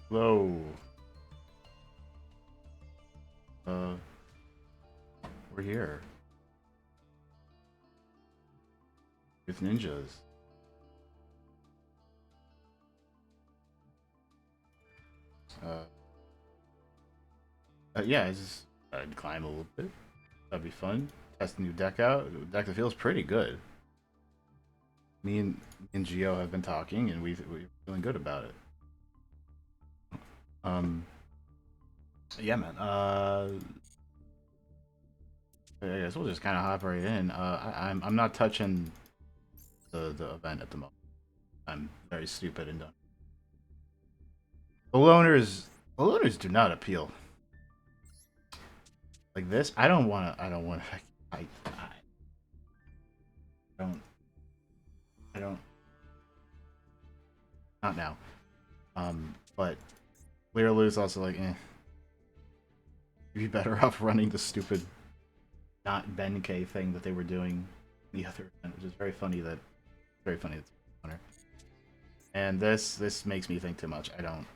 Hello. We're here with ninjas. Uh, yeah, I'd climb a little bit. That'd be fun. Test a new deck out. A deck that feels pretty good. Me and Geo have been talking, and we're feeling good about it. Um, yeah, man. I guess we'll just kind of hop right in. I'm not touching the event at the moment. I'm very stupid and done. The loners do not appeal like this. I don't want to. I don't. I don't. Not now. But Leerlu is also like, you'd be better off running the stupid not Ben K thing that they were doing the other event, which is very funny that's honor. And this makes me think too much. I don't.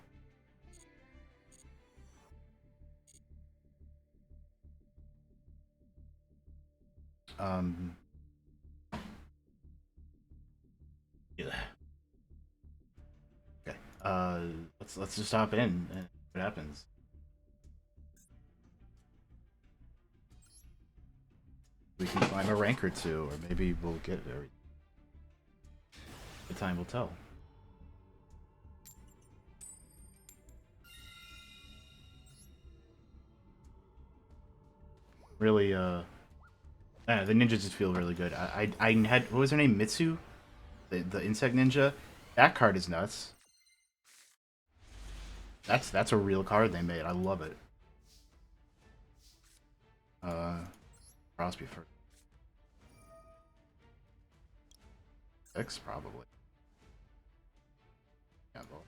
Um. Yeah. Okay. Let's just hop in and see what happens. We can climb a rank or two, or maybe we'll get there. The time will tell. Really, the ninjas just feel really good. I had, what was her name? Mitsu, the insect ninja. That card is nuts. That's a real card they made. I love it. Uh, Crosby for six probably. Yeah, well.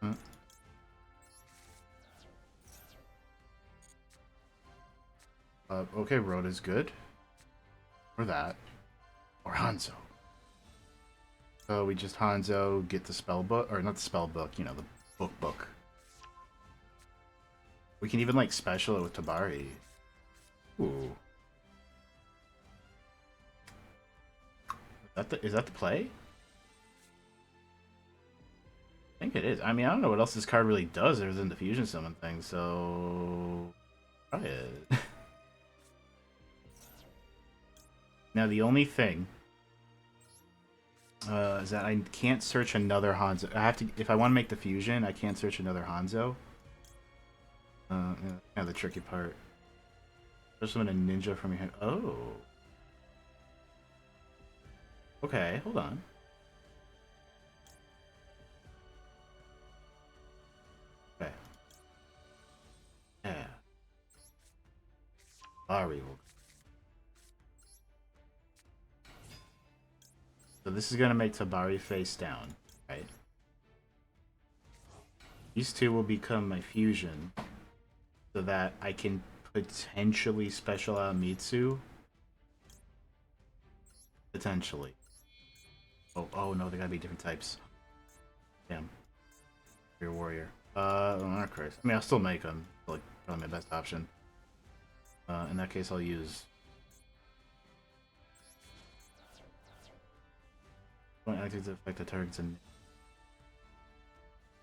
Uh, uh. Okay, Rhoda's good. Or that. Or Hanzo. So we just Hanzo, get the spell book, or not the spell book, you know, the book. We can even like special it with Tabari. Ooh. Is that the play? I think it is. I mean, I don't know what else this card really does other than the fusion summon thing, so try it. Now the only thing is that I can't search another Hanzo. I have to, if I want to make the fusion, I can't search another Hanzo. Yeah, kind of the tricky part. Just summon a ninja from your hand. Oh. Okay, hold on. Okay. Yeah. Ari will. So this is gonna make Tabari face down, right? These two will become my fusion, so that I can potentially special out Mitsu. Potentially. Oh no, they gotta be different types. Damn. You're a warrior. Not Christ. I mean, I'll still make them. Like, probably my best option. In that case, I'll use. When active to affect the targets and.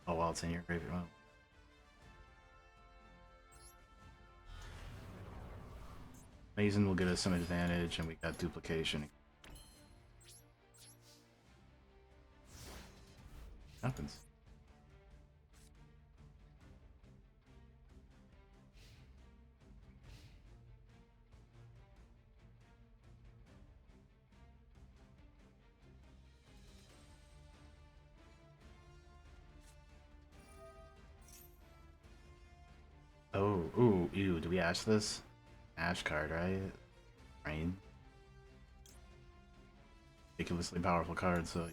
Oh, while it's in your graveyard. Well. Mason will get us some advantage, and we got duplication. Happens. Oh, ooh, ew, do we ash this? Ash card, right? Rain. Ridiculously powerful card, so.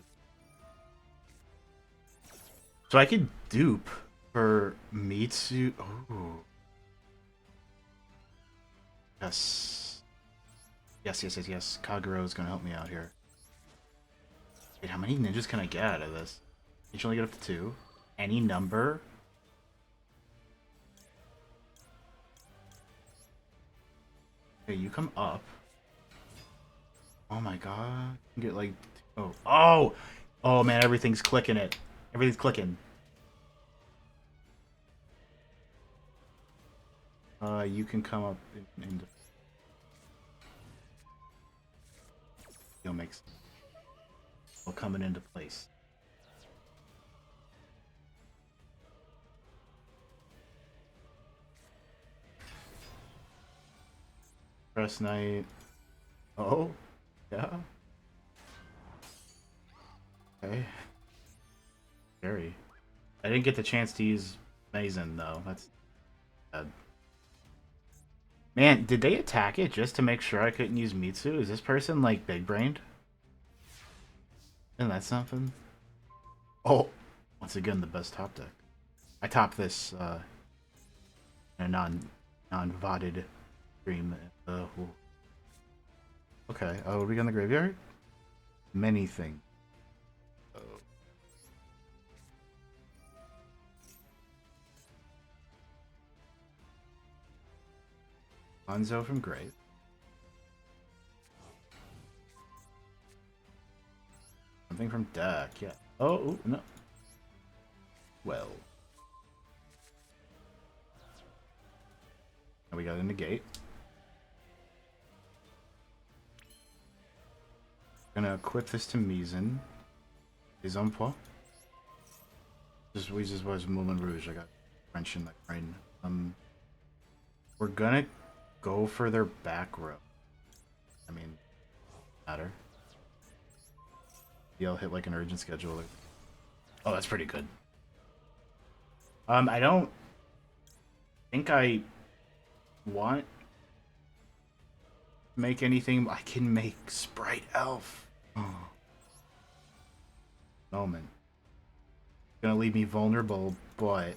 So I could dupe for Mitsu. Oh. Yes. Yes, yes, yes, yes. Kagero is gonna help me out here. Wait, how many ninjas can I get out of this? You should only get up to 2. Any number? Okay, you come up. Oh my god. You get like... Oh. Oh! Oh man, everything's clicking it. Everything's clicking. You can come up into... You'll make... Will coming into place. Press Knight. Oh? Yeah? Okay. Scary. I didn't get the chance to use Mazen, though. That's bad. Man, did they attack it just to make sure I couldn't use Mitsu? Is this person, like, big-brained? Isn't that something? Oh! Once again, the best top deck. I topped this, in a non-VODed stream. Okay, are we in the graveyard? Many things. Oh. Hanzo from Grave. Something from deck, yeah. Oh, ooh, no. Well. Now we got a negate. Gonna equip this to Mizen. Les Emplois. We just was Moulin Rouge. I got French in the brain. We're gonna go for their back row. I mean, matter. Yeah, I'll hit like an urgent scheduler. Oh, that's pretty good. I don't think I want to make anything. I can make Sprite Elf. Oh. Moment. Gonna leave me vulnerable, but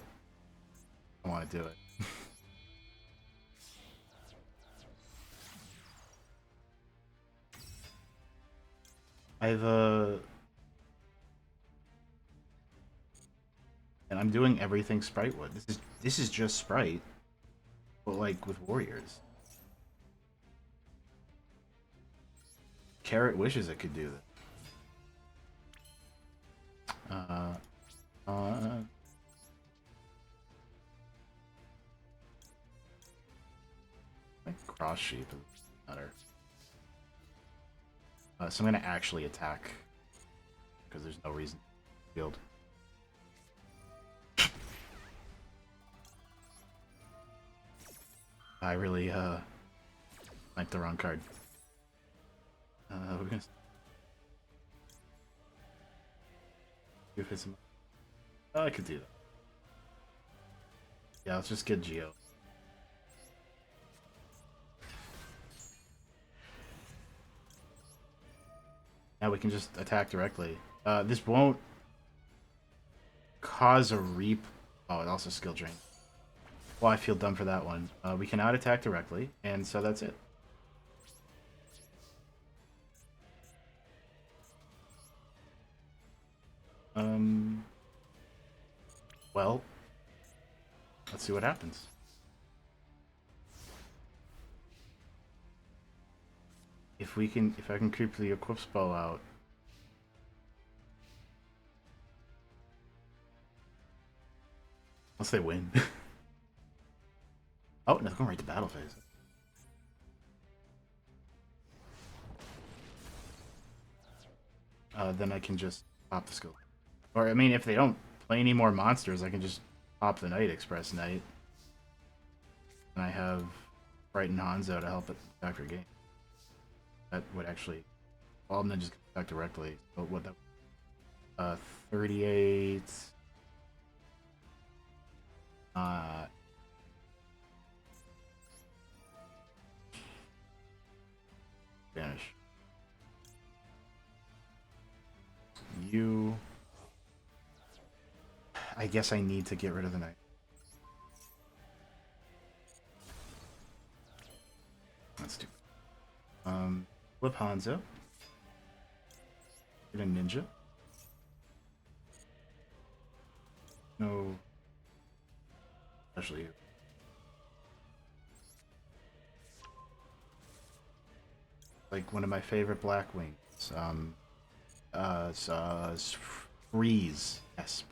I want to do it. I've and I'm doing everything Sprite would. This is just Sprite, but like with warriors. Carrot wishes it could do that. Like cross sheep doesn't matter. So I'm gonna actually attack because there's no reason to field. I really like the wrong card. We're gonna give it some. Oh, I could do that. Yeah, let's just get Geo. Now we can just attack directly. This won't cause a reap. Oh, it also skill drain. Well, I feel dumb for that one. We cannot attack directly, and so that's it. Well, let's see what happens. If I can creep the equip spell out. Unless they win. Oh, no, they're going right to battle phase. Then I can just pop the skill. Or, I mean, if they don't play any more monsters, I can just pop the Night Express Knight. And I have Brighton Hanzo to help it back for game. That would actually... All ninjas can attack directly. So what that... 38... Vanish. You... I guess I need to get rid of the knight. That's stupid. Flip Hanzo. Get a ninja. No. Especially you. Like one of my favorite black wings. Freeze. Yes.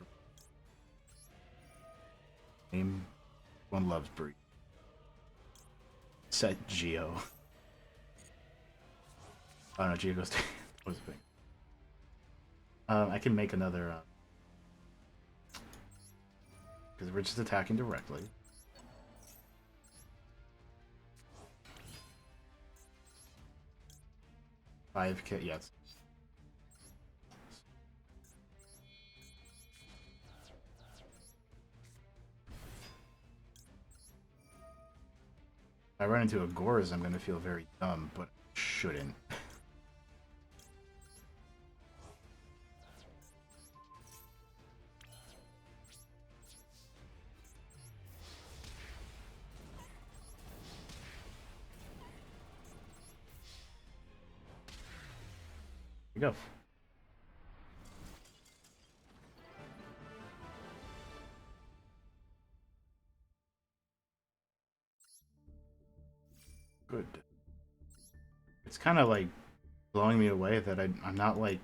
Name. One loves Bree. Set Geo. Oh no, Geo goes to was big. I can make another because we're just attacking directly. 5k, yes. If I run into a Gores, I'm gonna feel very dumb, but shouldn't. Here we go. Good. It's kind of like blowing me away that I'm not like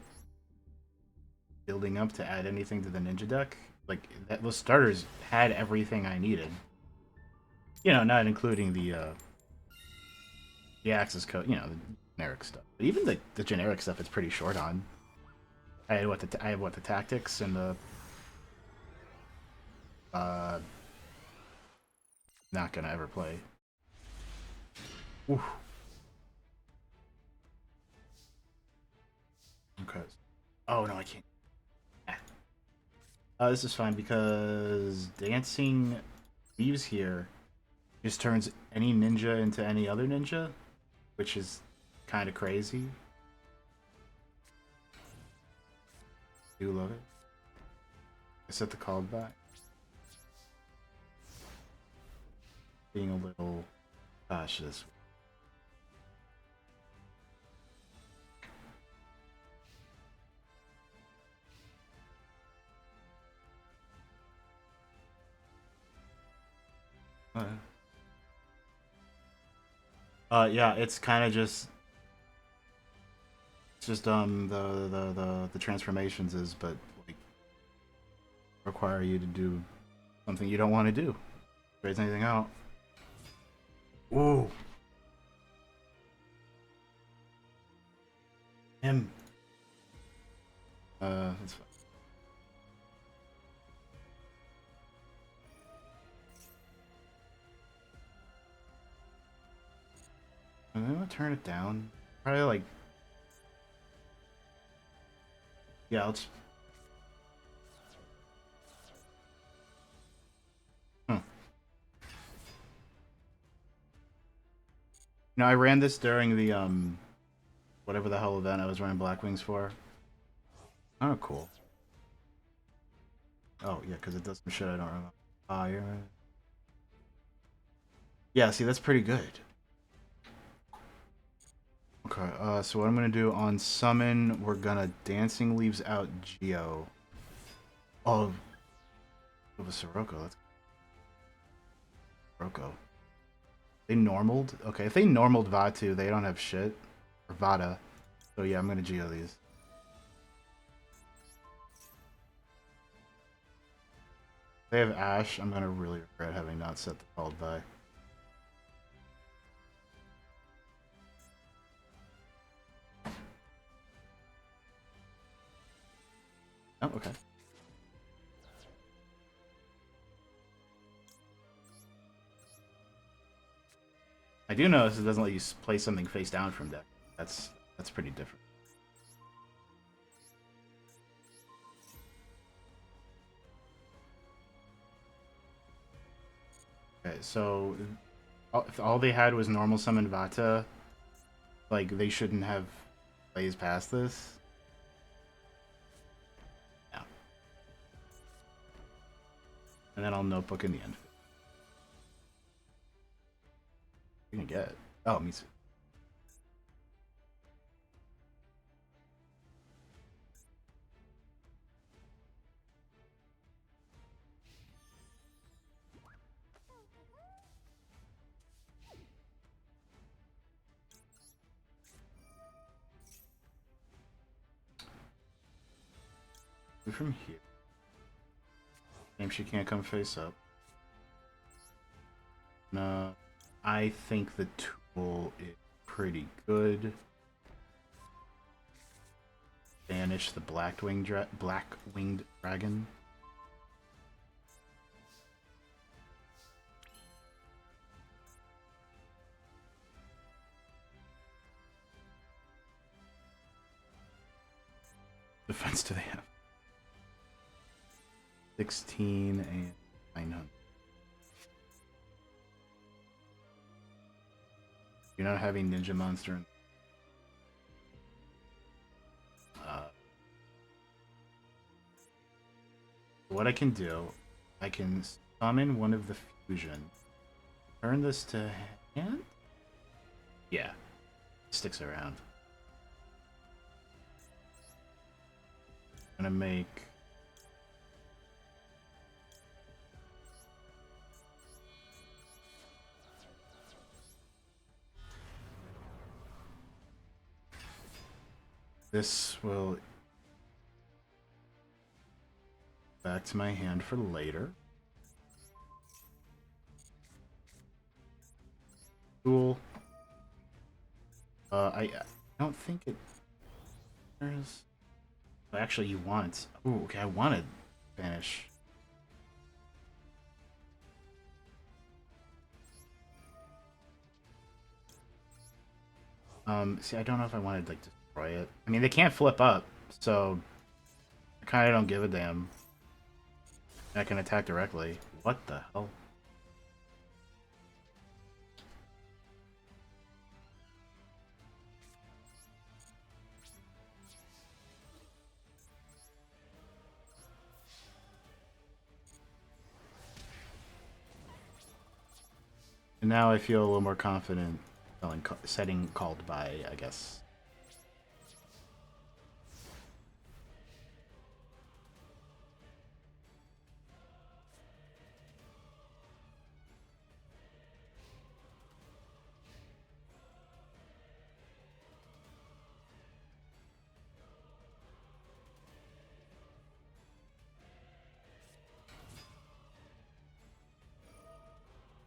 building up to add anything to the ninja deck. Like those starters had everything I needed. You know, not including the access code. You know, the generic stuff. But even the generic stuff, it's pretty short on. I had what the tactics and the uh not gonna ever play. Oof. Okay. Oh no, I can't. This is fine because dancing leaves here just turns any ninja into any other ninja, which is kind of crazy. Do love it. I set the call back. Being a little cautious. Yeah, it's kind of just it's just the transformations is but like require you to do something you don't want to do. Raise anything out. Ooh. Him. That's fine. I'm gonna turn it down. Probably like yeah, let's huh. You know, I ran this during the whatever the hell event I was running Black Wings for. Oh cool. Oh yeah, because it does some shit I don't remember. Ah, you're right. Yeah, see that's pretty good. Okay, so what I'm gonna do on summon, we're gonna Dancing Leaves out Geo. Oh, it was Sirocco. That's Sirocco. They normaled? Okay, if they normaled Vatu, they don't have shit. Or Vada. So yeah, I'm gonna Geo these. If they have Ash, I'm gonna really regret having not set the called by. Oh, okay. I do notice it doesn't let you play something face down from deck. That's pretty different. Okay, so if all they had was normal summon Vata, like they shouldn't have blazed past this. Yeah. And then I'll notebook in the end. You can get. Oh, me too. From here. Name she can't come face up. No, I think the tool is pretty good. Banish the black-winged dragon. Defense do they have? 16 and 900. You're not having Ninja Monster. What I can do, I can summon one of the fusion. Turn this to hand? Yeah. Sticks around. I'm gonna make... This will... Back to my hand for later. Cool. I don't think it... There's... Actually, you want... Ooh, okay, I wanted Banish. See, I don't know if I wanted, like, destroy it. I mean, they can't flip up, so... I kinda don't give a damn. I can attack directly. What the hell? And now I feel a little more confident setting called by, I guess.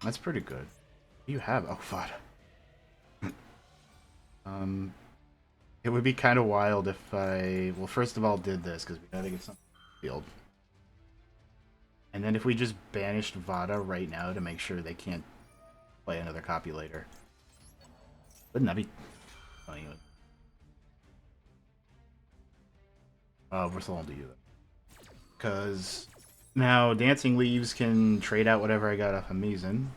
That's pretty good. You have Fada. It would be kind of wild if I, well, first of all, did this because we gotta get something field, and then if we just banished Vada right now to make sure they can't play another copy later. Wouldn't that be funny? We're still on to you though, because now Dancing Leaves can trade out whatever I got off of Maison,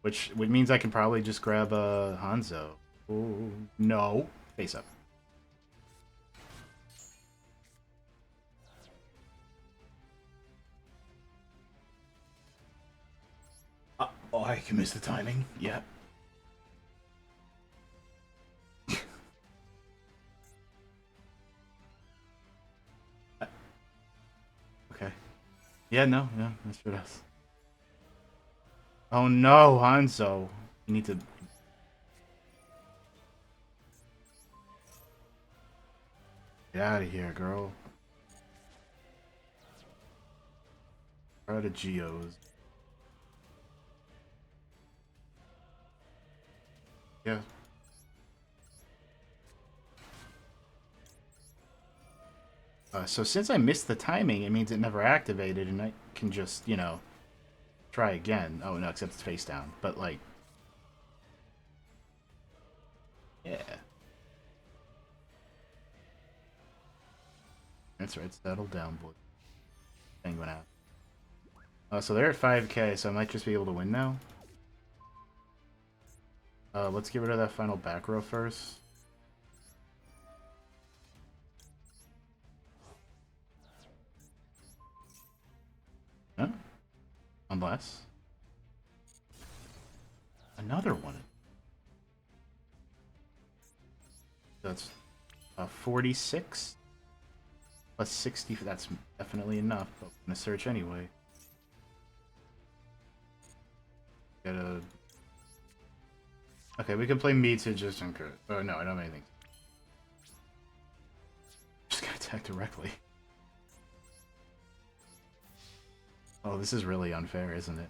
which means I can probably just grab a Hanzo. Oh, no. Face up. Oh, I can miss the timing. Yeah. Okay. Yeah, no, that sure does. Oh no, Hanzo. You need to... Get out of here, girl. Out of Geos. Yeah. So since I missed the timing, it means it never activated, and I can just, you know, try again. Oh no, except it's face down. But like, yeah. That's right, settle down, boy. Thing went out. So they're at 5k, so I might just be able to win now. Let's get rid of that final back row first. Huh? Unless... Another one. That's 46 plus 60. That's definitely enough, but I'm gonna search anyway. Gotta... Okay, we can play Mitsu just in case. Oh no, I don't have anything. Just gotta attack directly. Oh, this is really unfair, isn't it?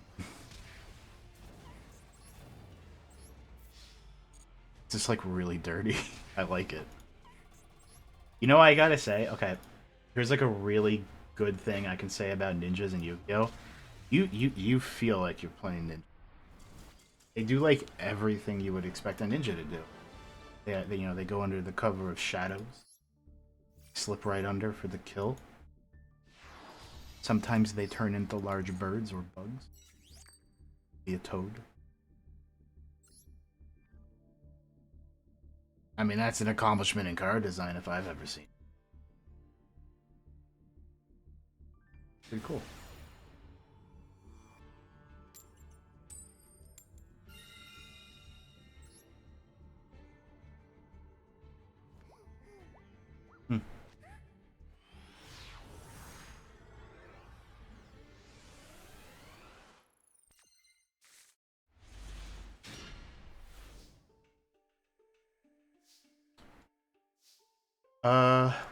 It's just like really dirty. I like it. You know what I gotta say? Okay, here's like a really good thing I can say about ninjas and Yu-Gi-Oh! You feel like you're playing ninja. They do like everything you would expect a ninja to do. They you know, they go under the cover of shadows, slip right under for the kill. Sometimes they turn into large birds or bugs. Be a toad. I mean, that's an accomplishment in card design if I've ever seen. Pretty cool. Hmm.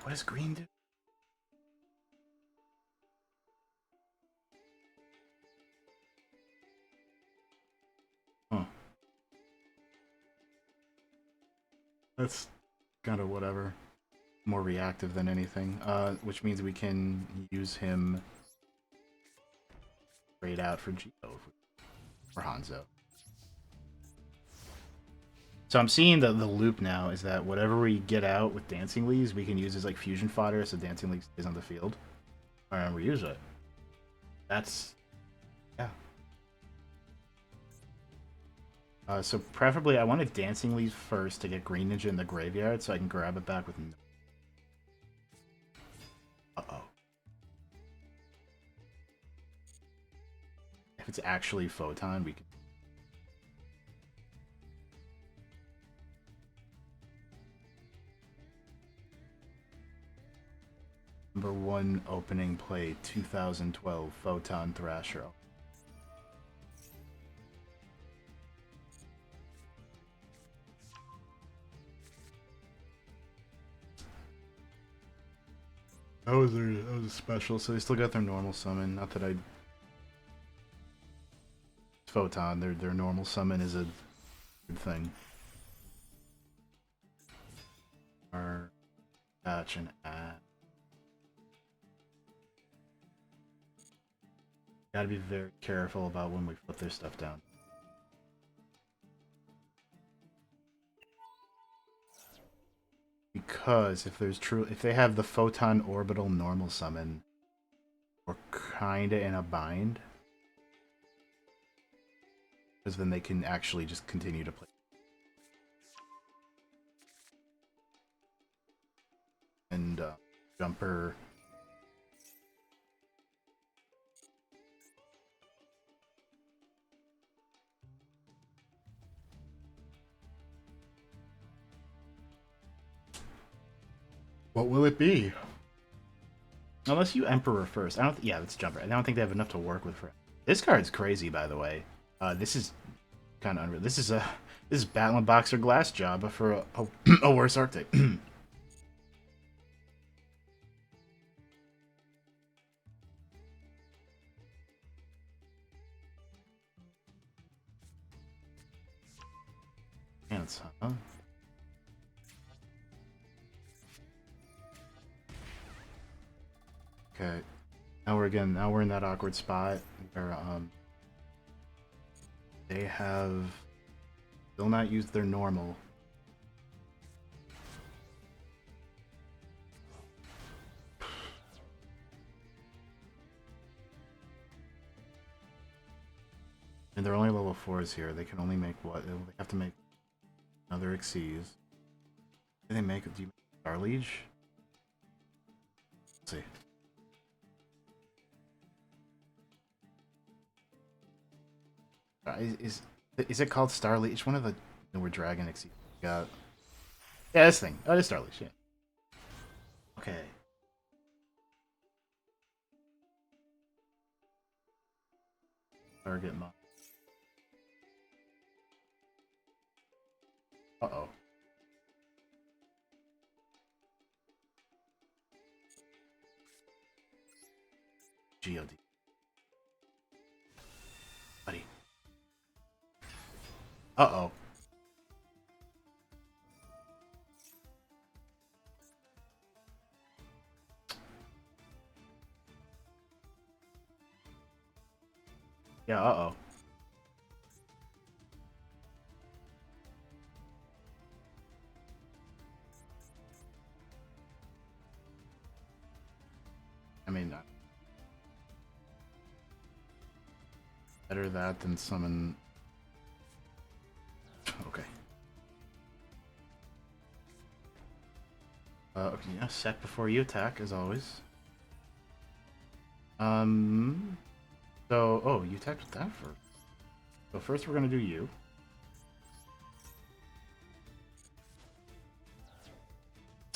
What does green do? Huh. That's kind of whatever. More reactive than anything. Which means we can use him straight out for Geo for Hanzo. So I'm seeing the loop now is that whatever we get out with Dancing Leaves, we can use as like fusion fodder, so Dancing Leaves stays on the field. And reuse it. That's yeah. So preferably, I wanted Dancing Leaves first to get Green Ninja in the graveyard, so I can grab it back with. Uh-oh. If it's actually Photon, we can. #1 opening play 2012 Photon Thrasher. That was a special, so they still got their normal summon. Not that I Photon, their normal summon is a good thing. Or patch and add. Gotta be very careful about when we put their stuff down. Because if they have the Photon Orbital normal summon, we're kinda in a bind. Because then they can actually just continue to play. And Jumper. What will it be? Unless you Emperor first. I don't. Yeah, it's Jumper. I don't think they have enough to work with for. This card's crazy, by the way. This is kind of unreal. This is Battling Boxer Glass Job for a worse archetype. Chance, huh? Okay. Now we're in that awkward spot where they have still not used their normal. And they're only level 4s here. They can only make what? They have to make another Xyz. Do they make? Do you make Star Liege? Let's see. Is it called Star Liege? One of the newer Dragon Xyz got. Yeah, this thing. Oh, it is Star Liege. Yeah. Okay. Target mod. Uh oh. God. Buddy. Uh-oh. Yeah, uh-oh. I mean, better that than summon... Okay. Okay, yeah, set before you attack, as always. Oh, you attacked with that first. So first we're gonna do you.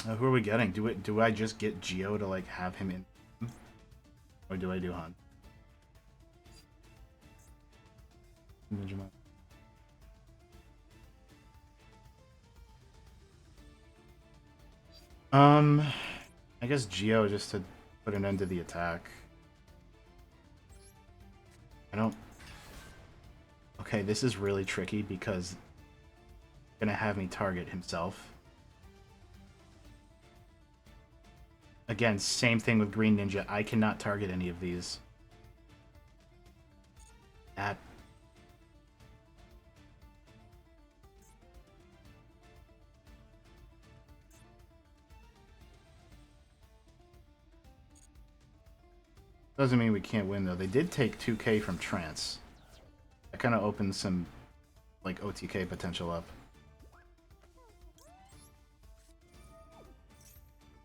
Who are we getting? Do I just get Yugioh to like have him in, or do I do Han? I guess Yugioh just to put an end to the attack. I don't. Okay, this is really tricky because it's gonna have me target himself. Again, same thing with Green Ninja. I cannot target any of these. That doesn't mean we can't win though. They did take 2k from Trance. That kind of opens some like OTK potential up.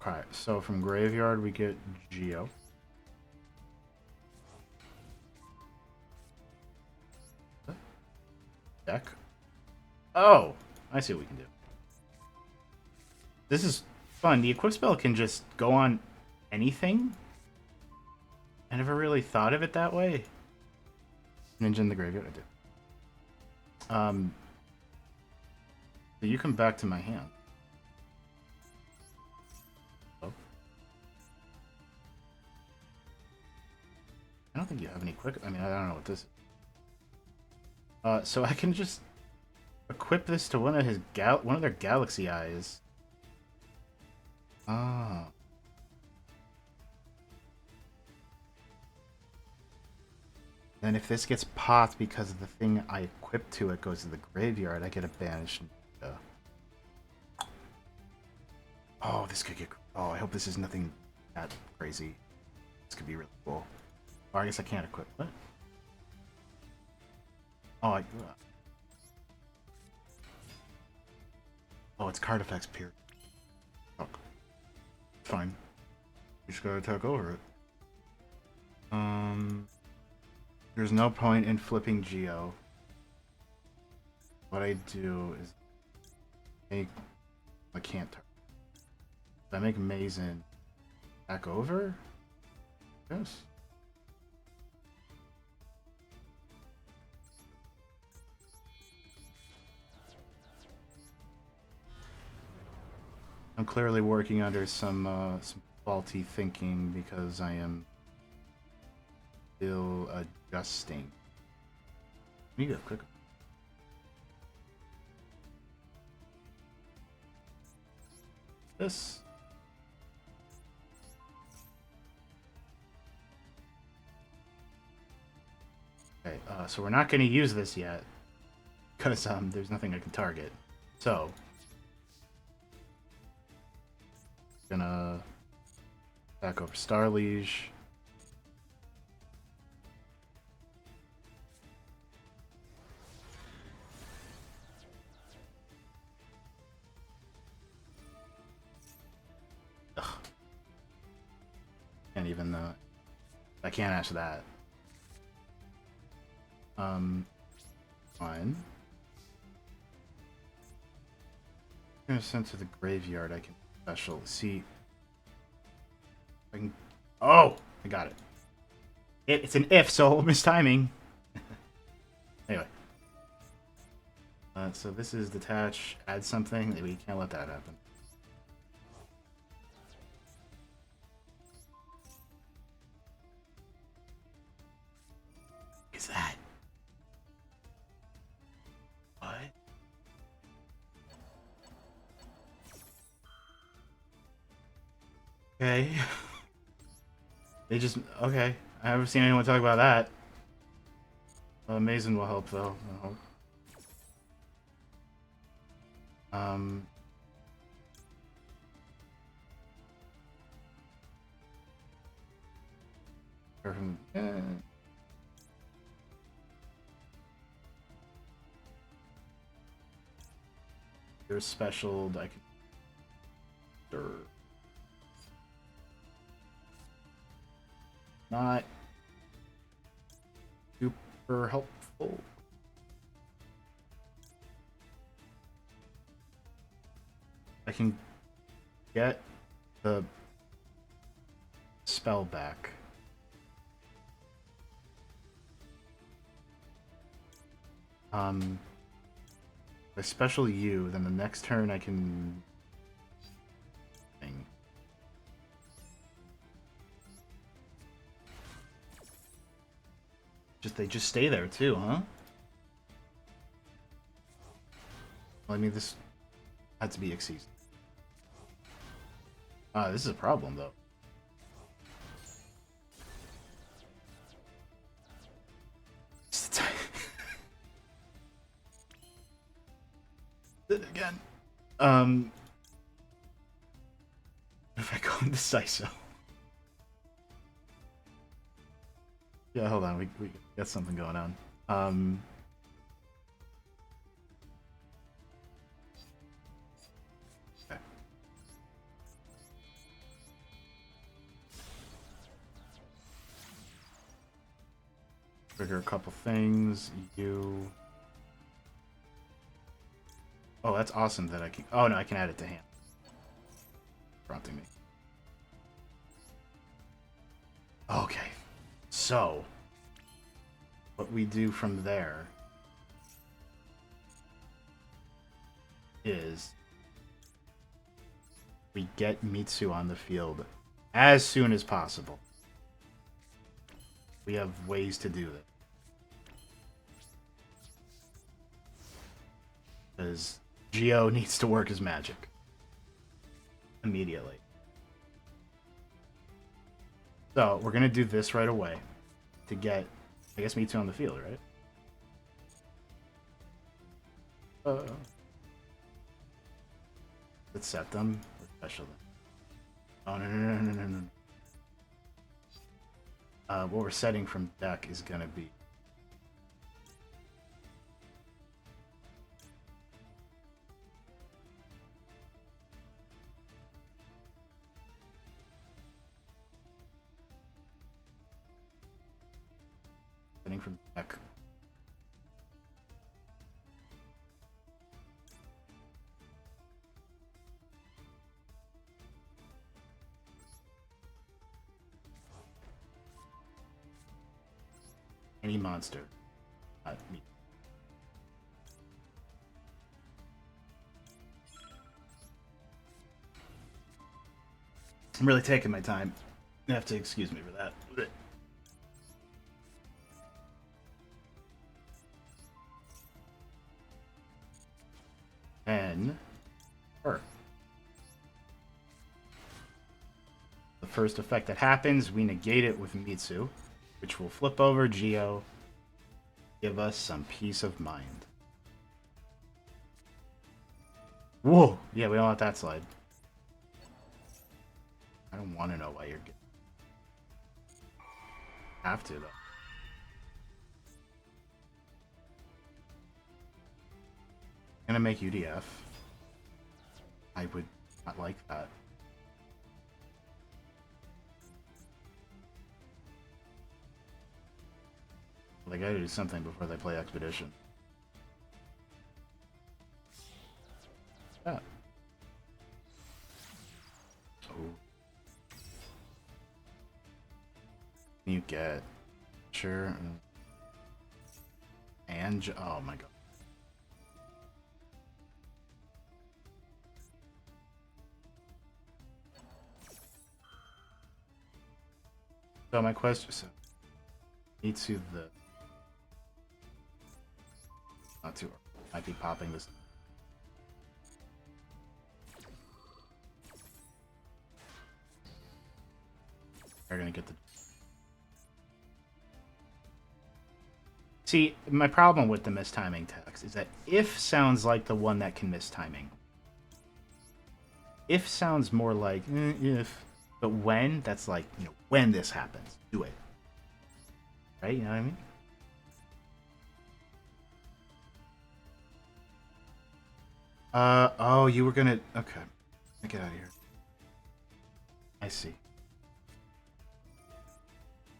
Alright, so from Graveyard we get Yugioh. Deck. Oh! I see what we can do. This is fun. The equip spell can just go on anything. I never really thought of it that way. Ninja in the Graveyard, I did. So you come back to my hand. Oh. I don't think you have any quick. I mean, I don't know what this is. So I can just equip this to one of their Galaxy Eyes. Ah. Then if this gets popped because of the thing I equipped to it goes to the graveyard, I get a banished. Oh, this could get. Oh, I hope this is nothing that crazy. This could be really cool. Or I guess I can't equip. What? Oh, oh, it's card effects, period. Oh, fine. We just gotta attack over it. There's no point in flipping Yugioh. What I do is make... I can't target. I make Mazen back over? Yes. I'm clearly working under some faulty thinking because I am still adjusting. Let me go quick. This. Okay, so we're not going to use this yet because there's nothing I can target. So, gonna back over Star Liege. Ugh. Can't even I can't answer that. Fine. I'm gonna send to the graveyard. I can special see. I can. Oh, I got it. It's an if, so mistiming. Anyway. So this is detach, add something. We can't let that happen. Okay. They just okay. I haven't seen anyone talk about that. Amazing will help though. I hope. Um. There's special I can. Not super helpful. I can get the spell back. If I special you, then the next turn I can thing. They just stay there too, huh? Well, I mean this had to be exceeded. This is a problem though. Again. If I go indecisive. Yeah, hold on, we got something going on. Okay. Trigger a couple things. You. Oh, that's awesome that I can. Oh no, I can add it to hand. Prompting me. Okay. So, what we do from there is we get Mitsu on the field as soon as possible. We have ways to do this. Because Yugioh needs to work his magic immediately. So we're gonna do this right away to get, I guess, Mitsu on the field, right? Let's set them or special them. Oh no. What we're setting from deck is gonna be setting from deck. Any monster. Not me. I'm really taking my time. You have to excuse me for that. And her. The first effect that happens, we negate it with Mitsu, which will flip over Yugioh, give us some peace of mind. Whoa! Yeah, we don't let that slide. I don't want to know why you're getting. Have to though. Gonna make UDF. I would not like that. They gotta do something before they play Expedition. Yeah. Oh. You get sure and oh my god. So my question needs to the not too might be popping this. They're gonna get the... See, my problem with the mistiming text is that if sounds like the one that can miss timing. If sounds more like if, but when, that's like, you know, when this happens, do it. Right? You know what I mean? Oh, you were gonna... Okay. Get out of here. I see.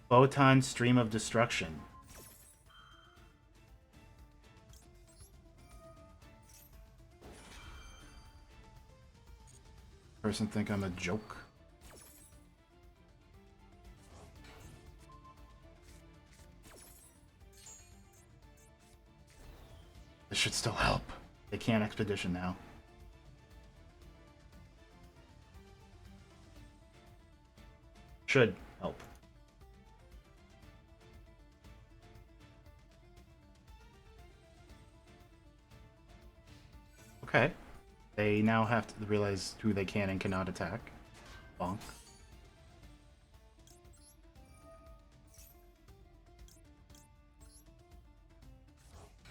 Photon stream of destruction. Person think I'm a joke. This should still help. They can't expedition now. Should help. Okay. They now have to realize who they can and cannot attack. Bonk.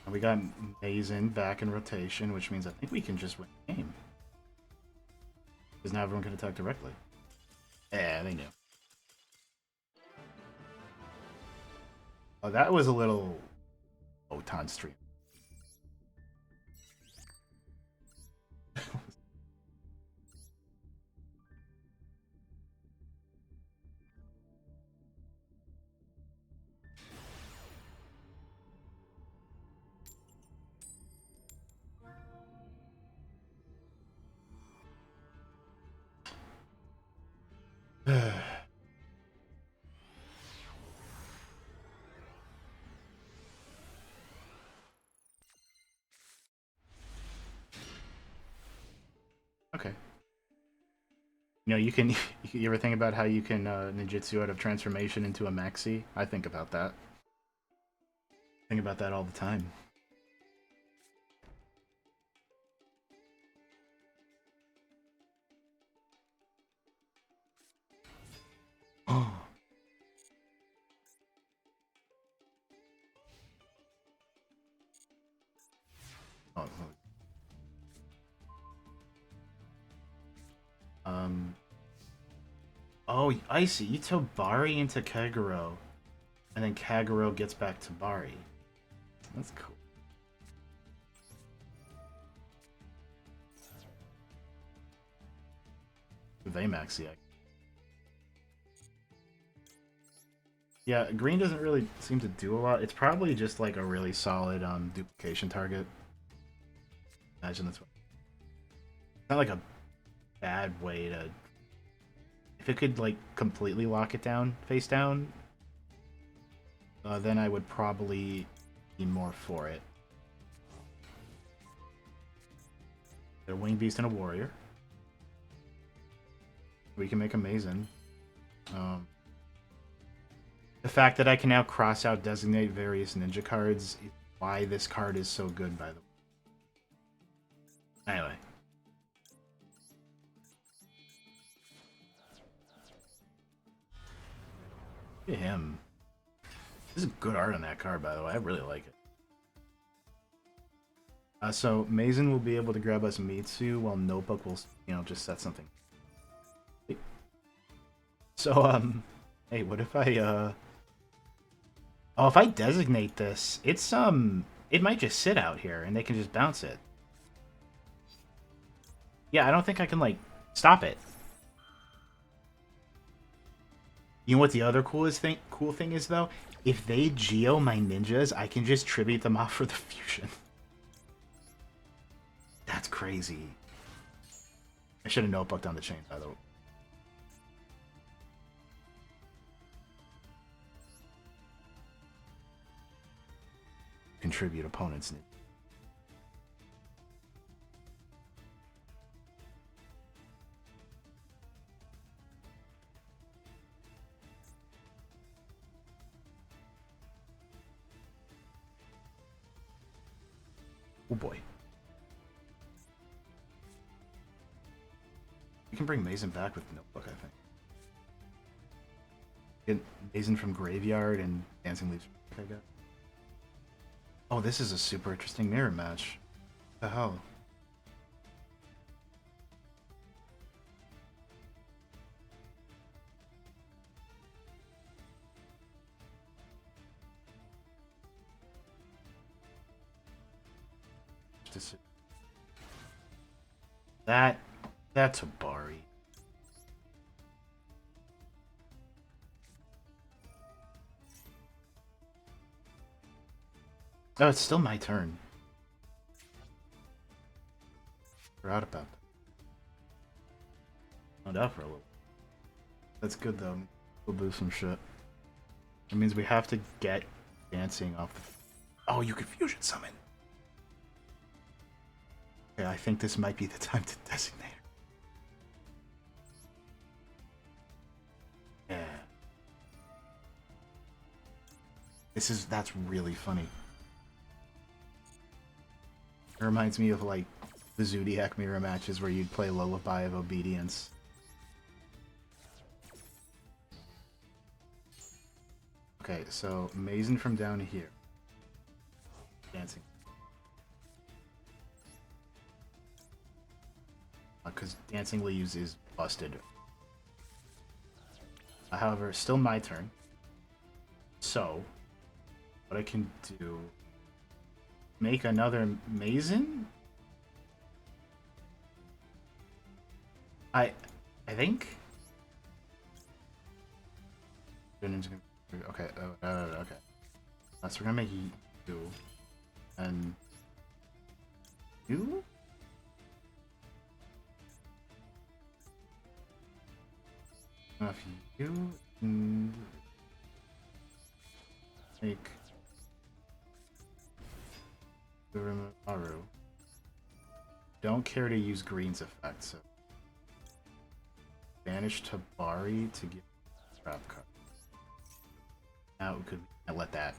And we got Mazen back in rotation, which means I think we can just win the game. Because now everyone can attack directly. Yeah, they knew. Oh, that was a little photon stream. Okay. You know, you can. You ever think about how you can ninjutsu out of transformation into a maxi? I think about that. Think about that all the time. Oh. Oh. Oh, I see. You took Bari into Kagero, and then Kagero gets back to Bari. That's cool. They maxi. Yeah, green doesn't really seem to do a lot. It's probably just like a really solid duplication target. Imagine that's what. It's not like a bad way to. If it could like completely lock it down, face down, then I would probably be more for it. They're Wing Beast and a Warrior. We can make Amazing. The fact that I can now cross out designate various ninja cards is why this card is so good, by the way. Anyway. Look at him. This is good art on that card, by the way. I really like it. So Mazen will be able to grab us Mitsu, while Notebook will, you know, just set something. So, hey, what if I, Oh, if I designate this, it's, it might just sit out here, and they can just bounce it. Yeah, I don't think I can, like, stop it. You know what the other cool thing is, though? If they Geo my ninjas, I can just tribute them off for the fusion. That's crazy. I should have notebooked on the chain, by the way. Contribute opponents. Oh boy. You can bring Mason back with Notebook, I think. Get Basin from Graveyard and Dancing Leaves. I guess. Oh, this is a super interesting mirror match. What the hell? This, that's a Bari. Oh, it's still my turn. Forgot about that. Not out for a little. That's good though. We'll do some shit. It means we have to get dancing off the. Oh, you can fusion summon. Okay, I think this might be the time to designate her. Yeah. That's really funny. It reminds me of like the Zodiac mirror matches where you'd play Lullaby of Obedience. Okay, so Mazen from down here. Dancing. Because Dancing Leaves is busted. However, it's still my turn. So, what I can do... Make another Mazen? I think? Okay, okay. So we're gonna make you... And... You? If you make the Maru, don't care to use Green's effect, so banish Tabari to get trap card. Now we could let that.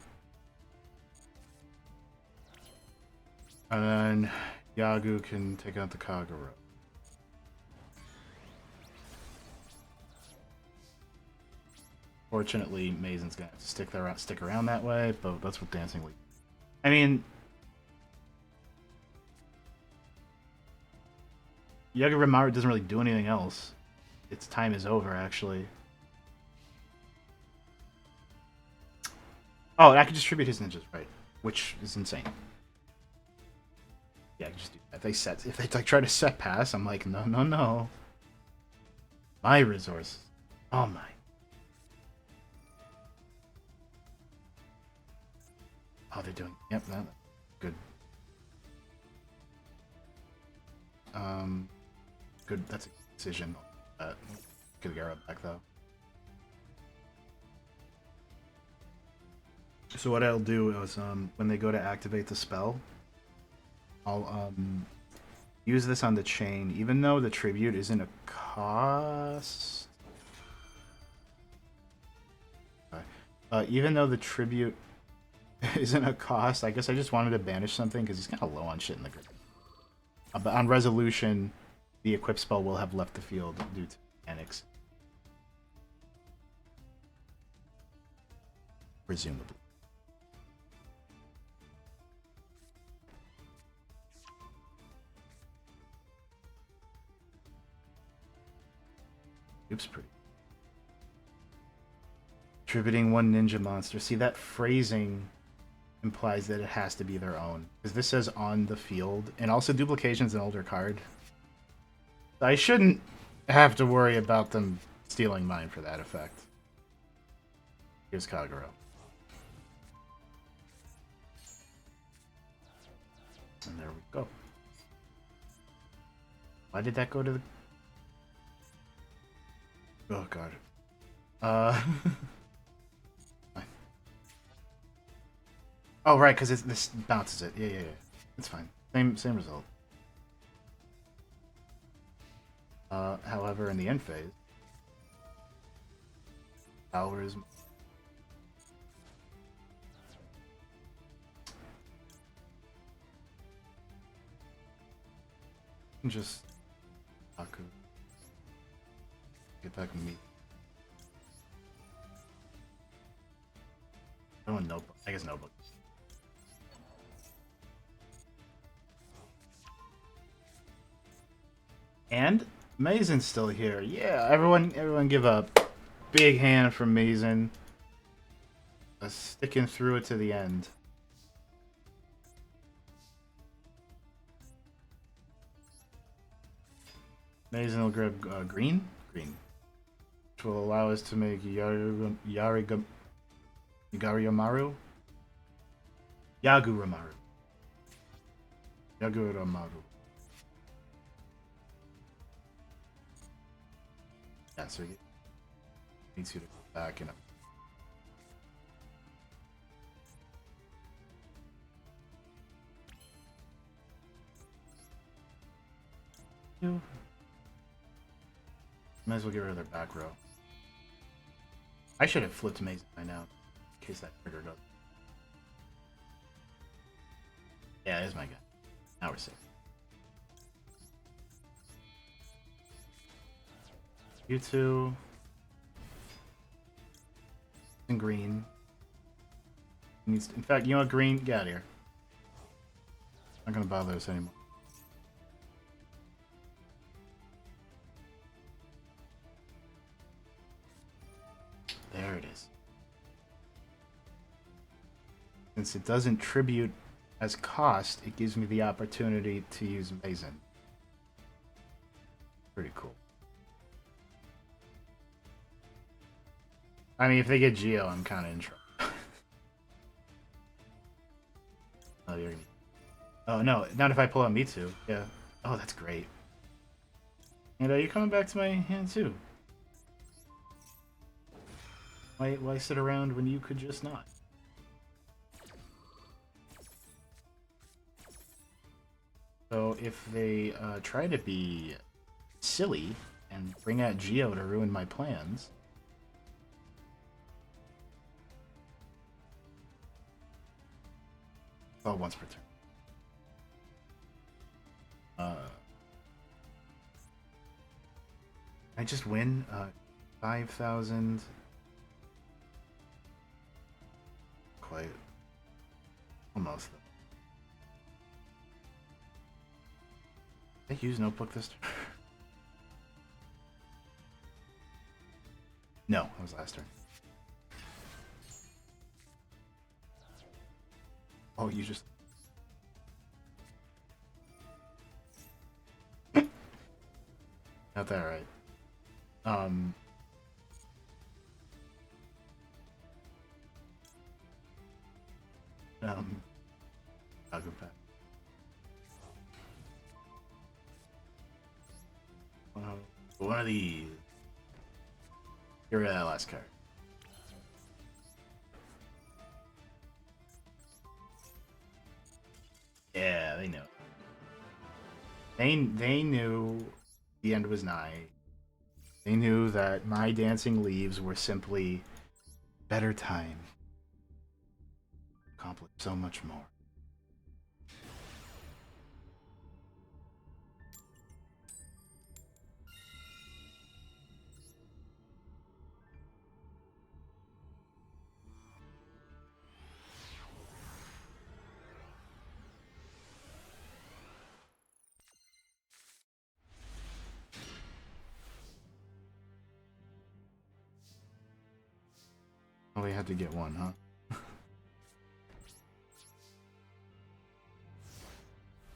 And then Yugioh can take out the Kagura. Fortunately, Mazen's gonna have to stick around that way, but that's what Dancing League. I mean, Yugioh Rimaru doesn't really do anything else. Its time is over, actually. Oh, and I can distribute his ninjas, right? Which is insane. Yeah, I can just do that. If they like try to set pass, I'm like, no, no, no. My resources. Oh my. Oh, they're doing. Yep, that good. Good. That's a decision. Good Gara back though. So what I'll do is, when they go to activate the spell, I'll use this on the chain, even though the tribute isn't a cost. Even though the tribute isn't a cost, I guess I just wanted to banish something because he's kind of low on shit in the group. But on resolution, the equip spell will have left the field due to mechanics. Presumably. Oops, pretty. Attributing one ninja monster. See, that phrasing implies that it has to be their own. Because this says on the field, and also duplication's an older card. I shouldn't have to worry about them stealing mine for that effect. Here's Kagura. And there we go. Why did that go to the... Oh, God. Oh, right, because this bounces it. Yeah. It's fine. Same result. However, in the end phase, power is... Just... Aku. Get back to me. I want notebook. I guess notebook. And Mazen's still here. Yeah, everyone give a big hand for Mazen. Sticking through it to the end. Mazen will grab green, which will allow us to make Yaguramaru. Yaguramaru. Yeah, so he needs you to go back and. Might as well get rid of their back row. I should have flipped Mason by now, in case that trigger goes. Yeah, it is my guy. Now we're safe. You two. And green. Needs to, in fact, you know what, green? Get out of here. Not gonna bother us anymore. There it is. Since it doesn't tribute as cost, it gives me the opportunity to use Mazen. Pretty cool. I mean, if they get Geo, I'm kind of in trouble. Oh, you're gonna... Oh, no, not if I pull out Mitsu. Yeah. Oh, that's great. And you're coming back to my hand, too. Why sit around when you could just not? So if they try to be silly and bring out Geo to ruin my plans... Oh, once per turn. I just win 5,000. Quite. Almost. Did I use notebook this turn? No, that was last turn. Oh, you just... Got that right. I'll go back. One of these. Get rid of that last card. Yeah, they know. They knew the end was nigh. They knew that my dancing leaves were simply better time. Accomplish so much more. Oh, we had to get one, huh?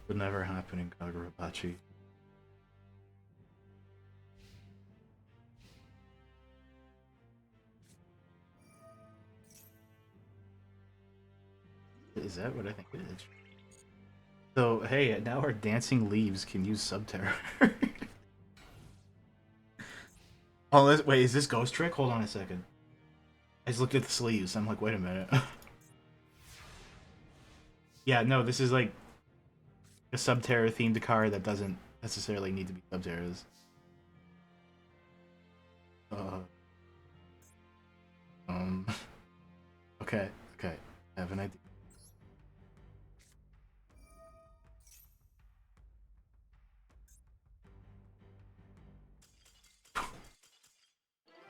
Would never happen in Kagurabachi. Is that what I think it is? So, hey, now our dancing leaves can use Subterror. Oh, wait, is this Ghost Trick? Hold on a second. I just looked at the sleeves. I'm like, wait a minute. Yeah, no, this is like a Subterror themed card that doesn't necessarily need to be Subterrors. Okay, okay. I have an idea.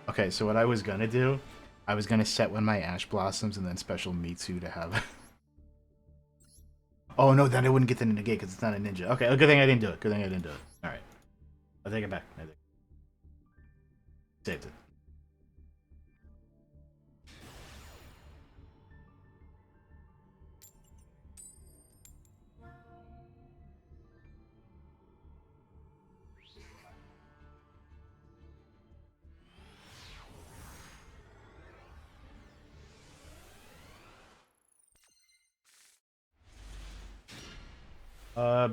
Okay, so what I was gonna do I was gonna set one of my Ash Blossoms and then special Mitsu to have. Oh no, then I wouldn't get the negate because it's not a ninja. Okay, a good thing I didn't do it. Good thing I didn't do it. All right, I'll take it back. Saved it.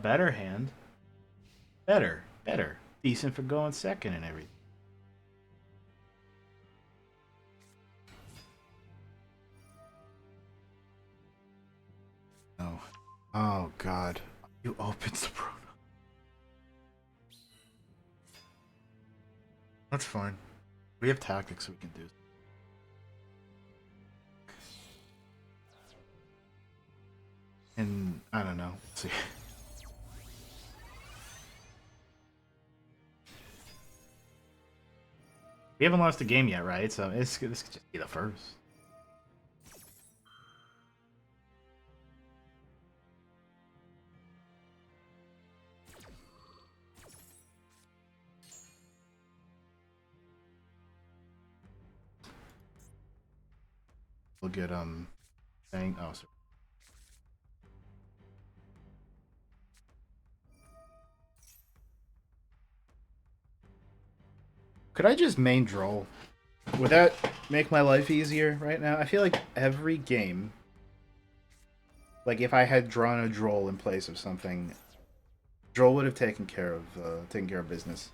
Better hand. Better. Decent for going second and everything. Oh. Oh, God. You opened the proto. That's fine. We have tactics we can do. And, I don't know. Let's see. We haven't lost a game yet, right? So this could just be the first. We'll get saying oh sorry. Could I just main droll? Would that make my life easier right now? I feel like every game, like if I had drawn a droll in place of something, droll would have taken care of business.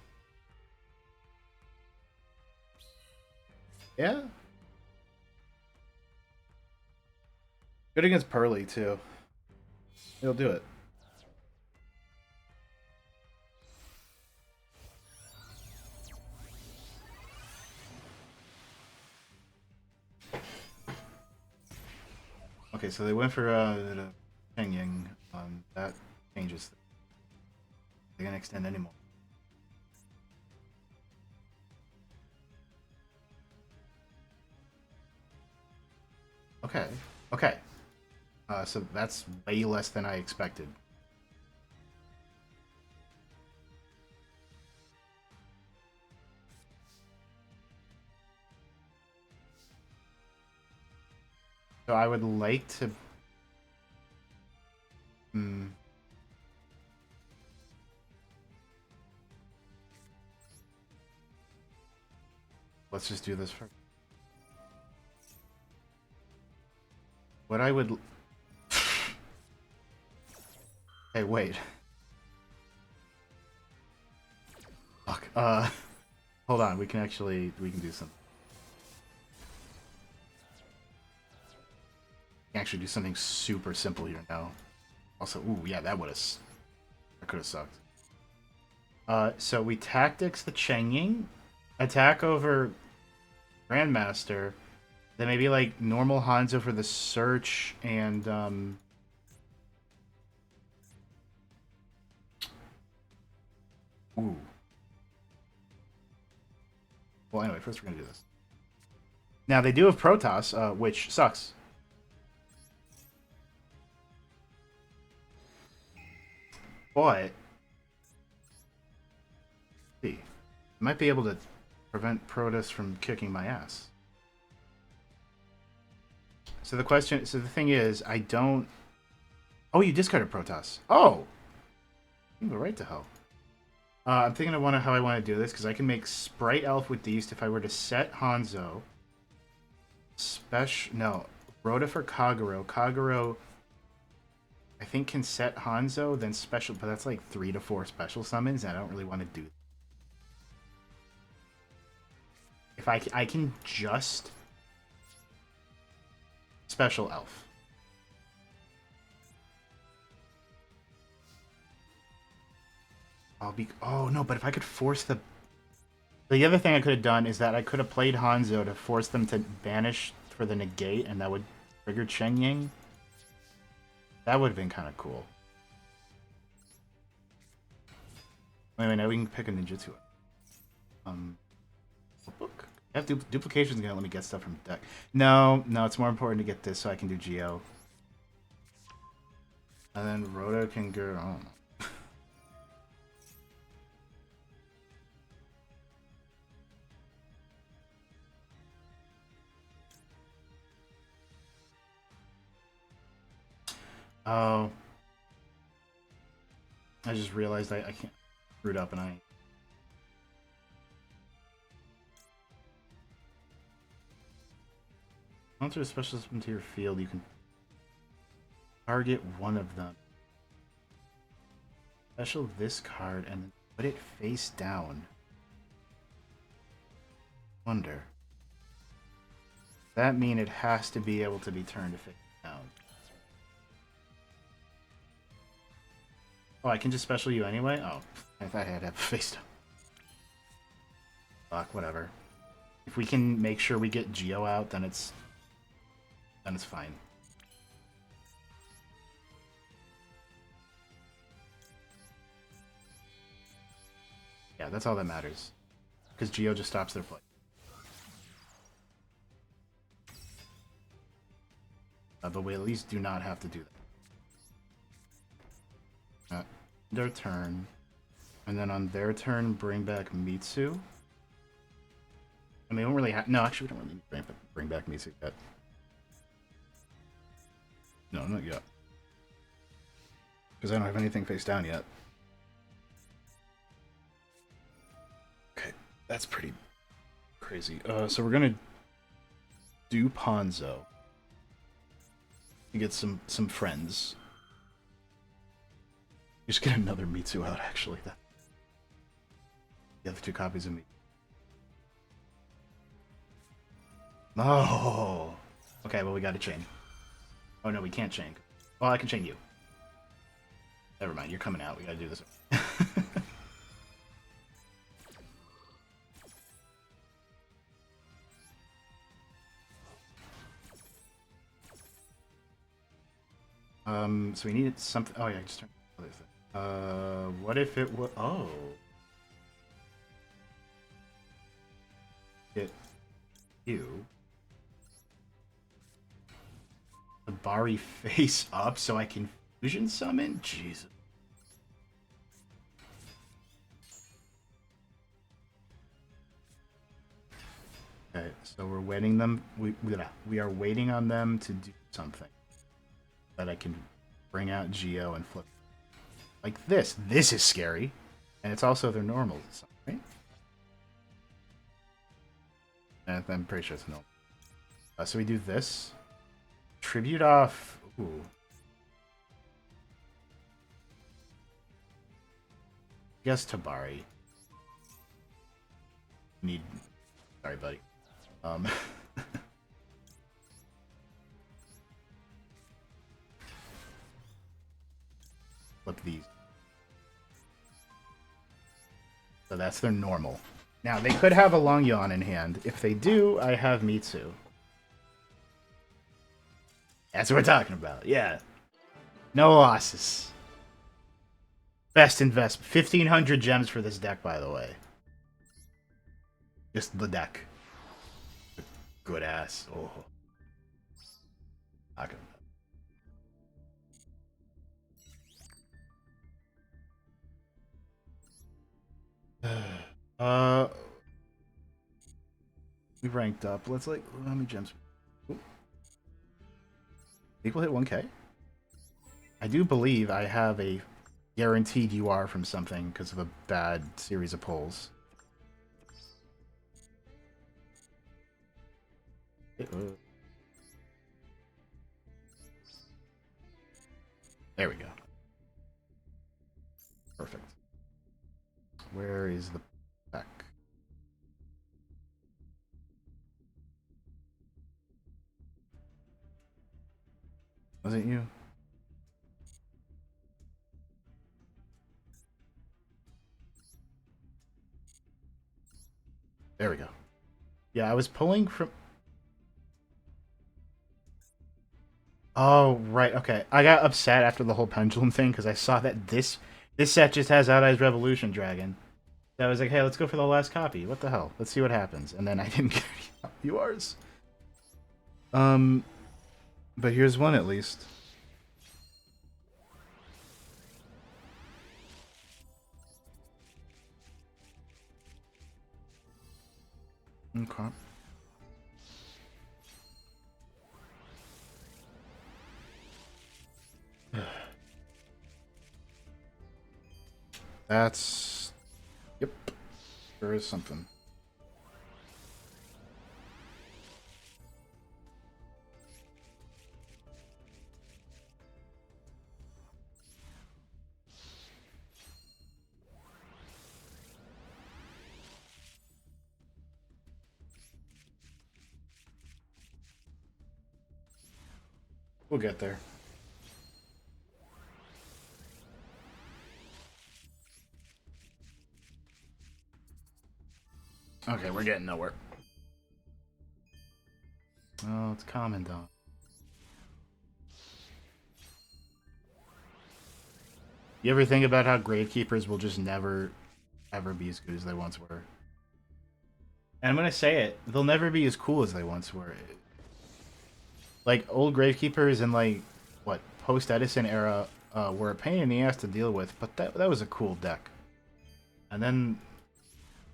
Yeah. Good against Pearly too. He'll do it. Okay, so they went for Peng Ying. That changes. They're gonna extend anymore. Okay. Okay. So that's way less than I expected. So I would like to. Let's just do this first. What I would. Hey, wait. Fuck. Hold on. We can do something. We can actually do something super simple here now. Also, ooh, yeah, that could have sucked. So we tactics the Chengying, attack over Grandmaster, then maybe like normal Hanzo for the search and ooh. Well, anyway, first we're gonna do this. Now they do have Protoss, which sucks. But see, might be able to prevent Protoss from kicking my ass. So the thing is, I don't. Oh, you discarded Protoss. Oh, you go right to hell. I'm thinking of how I want to do this because I can make Sprite Elf with these if I were to set Hanzo. No, Rhoda for Kagero. Kagero, I think, can set Hanzo, then special, but that's like 3 to 4 special summons, and I don't really want to do that. If I can just special Elf. Oh no, but if I could force the other thing I could have done is that I could have played Hanzo to force them to banish for the negate, and that would trigger Chengying. That would have been kind of cool. Wait, now we can pick a ninjutsu. Book. Have duplication's gonna let me get stuff from deck. No, it's more important to get this so I can do Geo. And then Rhoda can go. Oh. Oh. I just realized I can't screwed up and I. Once there's a specialist into your field, you can target one of them. Special this card and then put it face down. Wonder. Does that mean it has to be able to be turned face down? Oh, I can just special you anyway? Oh, I thought I had to have face down. Fuck, whatever. If we can make sure we get Geo out, then it's fine. Yeah, that's all that matters. Because Geo just stops their play. But we at least do not have to do that. Their turn. And then on their turn, bring back Mitsu. And we don't really have... No, actually, we don't really bring back Mitsu yet. No, not yet. Because I don't have anything face down yet. Okay, that's pretty crazy. So we're gonna do Ponzo. To get some friends. Just get another Mitsu out, actually. The other two copies of me. Oh! Okay, well, we gotta chain. Oh, no, we can't chain. Well, I can chain you. Never mind, you're coming out. We gotta do this. So we needed something. Oh, yeah, just turn the other thing. What if it was. Oh. Get you. The Bari face up so I can fusion summon? Jesus. Okay, so we're waiting them. We are waiting on them to do something that I can bring out Geo and flip like this. This is scary, and it's also their normal, right? And I'm pretty sure it's normal. So we do this. Tribute off. Ooh. Guess Tabari. Need. Sorry, buddy. Flip these. So that's their normal. Now, they could have a Long Yawn in hand. If they do, I have Mitsu. That's what we're talking about. Yeah. No losses. Best investment. 1,500 gems for this deck, by the way. Just the deck. Good ass. Oh. Okay. We ranked up. Let's like how many gems? Ooh. Equal hit 1k. I do believe I have a guaranteed UR from something because of a bad series of polls. There we go. Perfect. Where is the pack? Was it you? There we go. Yeah, I was pulling from... Oh, right, okay. I got upset after the whole pendulum thing because I saw that this set just has Out Eyes Revolution Dragon. So I was like, hey, let's go for the last copy. What the hell? Let's see what happens. And then I didn't get any yours. But here's one at least. Okay. That's... Yep. There is something. We'll get there. Okay, we're getting nowhere. Oh, it's Commandant. You ever think about how Gravekeepers will just never, ever be as good as they once were? And I'm gonna say it, they'll never be as cool as they once were. Like, old Gravekeepers in, like, what, post-Edison era were a pain in the ass to deal with, but that was a cool deck. And then,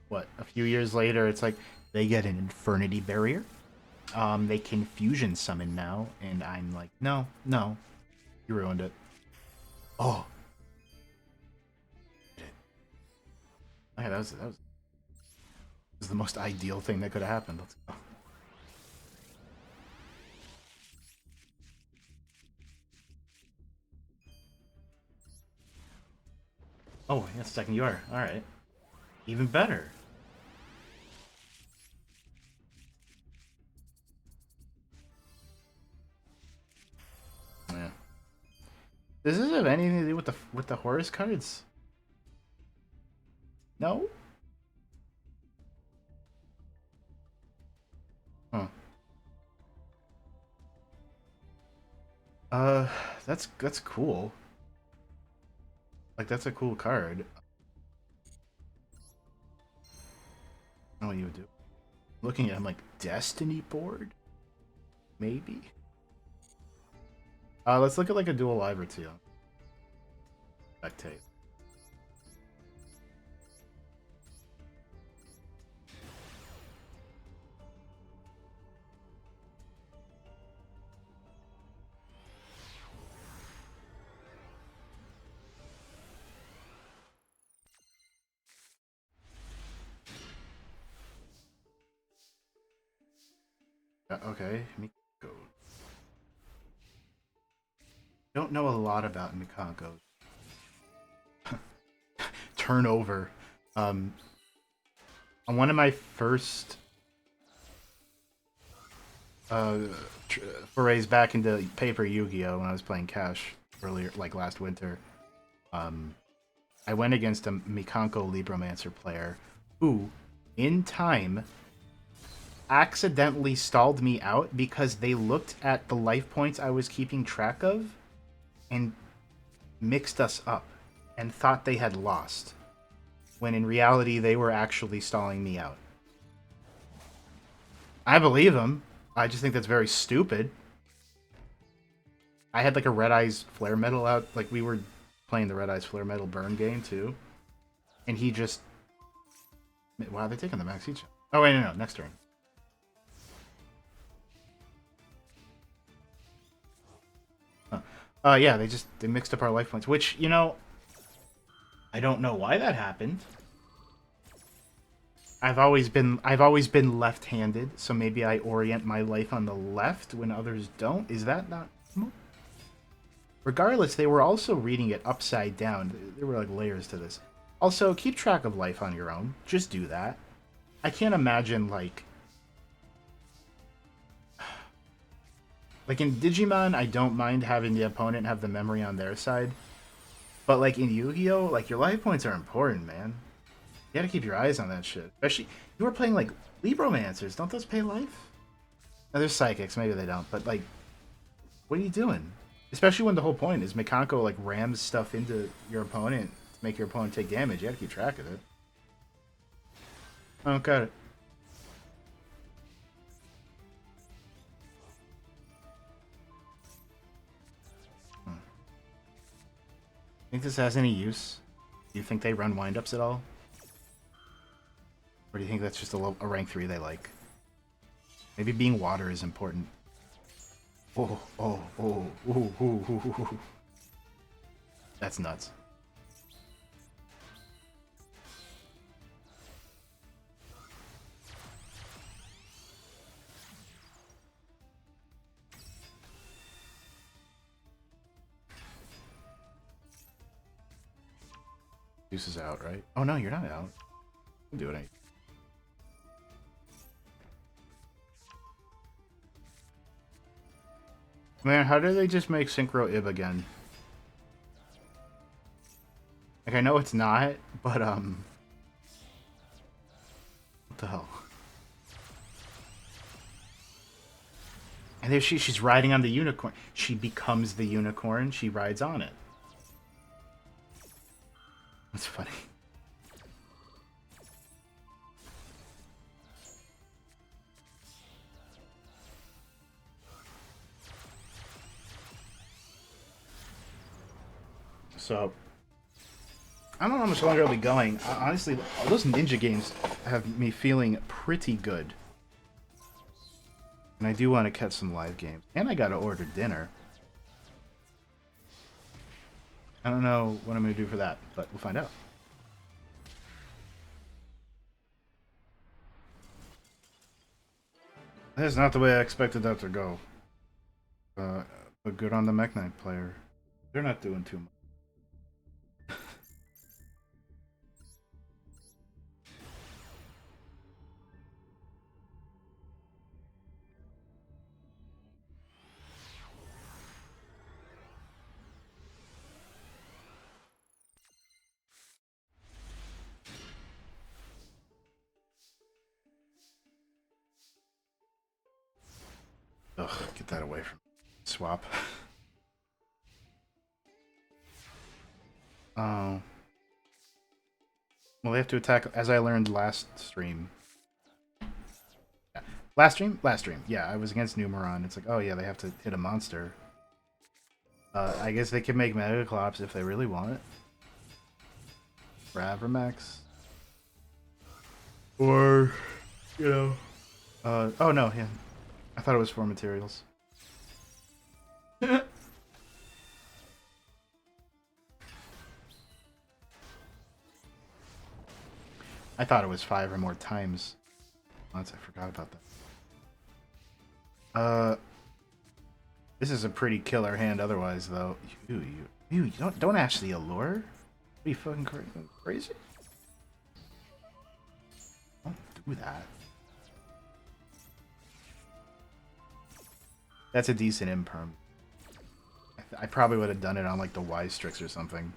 what, a few years later, it's like, they get an Infernity Barrier. They can Fusion Summon now, and I'm like, no, no, you ruined it. Oh. Okay, that was the most ideal thing that could have happened. Let's go. Oh, yeah, second you are. Alright. Even better. Yeah. Does this have anything to do with the Horus cards? No? Huh. Uh, that's cool. Like, that's a cool card. I don't know what you would do. Looking at him like Destiny board? Maybe? Let's look at like a Duel Live or two. Spectate. Okay, Mikako. Don't know a lot about Mikako. Turnover. On one of my first forays back into paper Yu-Gi-Oh! When I was playing Cash earlier, like last winter, I went against a Mikanko Libromancer player who, in time, accidentally stalled me out because they looked at the life points I was keeping track of and mixed us up and thought they had lost, when in reality they were actually stalling me out. I believe them. I just think that's very stupid. I had like a Red Eyes Flare Metal out, like we were playing the Red Eyes Flare Metal burn game too, and he just... Wow, they're taking the max each. Oh wait, no, next turn. Yeah, they mixed up our life points, which, you know, I don't know why that happened. I've always been left-handed, so maybe I orient my life on the left when others don't. Is that not normal? Regardless, they were also reading it upside down. There were like layers to this. Also, keep track of life on your own. Just do that. I can't imagine like in Digimon, I don't mind having the opponent have the memory on their side. But like in Yu-Gi-Oh, like your life points are important, man. You gotta keep your eyes on that shit. Especially, you were playing like Libromancers. Don't those pay life? Now there's psychics, maybe they don't. But like, what are you doing? Especially when the whole point is Mikanko like rams stuff into your opponent to make your opponent take damage. You gotta keep track of it. Oh, got it. Think this has any use? Do you think they run windups at all? Or do you think that's just a rank 3 they like? Maybe being water is important. Oh, oh, oh, ooh, ooh, ooh, ooh. That's nuts. Juice is out, right? Oh no, you're not out. You can do it. Man, how did they just make Synchro Ib again? Like, I know it's not, but, what the hell? And there she's riding on the unicorn. She becomes the unicorn. She rides on it. That's funny. So, I don't know how much longer I'll be going. Honestly, those ninja games have me feeling pretty good. And I do want to catch some live games. And I gotta order dinner. I don't know what I'm gonna do for that, but we'll find out. That's not the way I expected that to go. But good on the Mech Knight player. They're not doing too much. Ugh, get that away from me. Swap. Oh. Well, they have to attack, as I learned last stream. Yeah. Last stream? Last stream. Yeah, I was against Numeron. It's like, oh yeah, they have to hit a monster. I guess they can make Megaclops if they really want it. For Avramax. Or, you know. Oh no, yeah. I thought it was for materials. I thought it was 5 or more times. Once I forgot about that. This is a pretty killer hand otherwise, though. You don't actually allure? Are you fucking crazy? Don't do that. That's a decent imperm. I probably would have done it on like the Y Strix or something.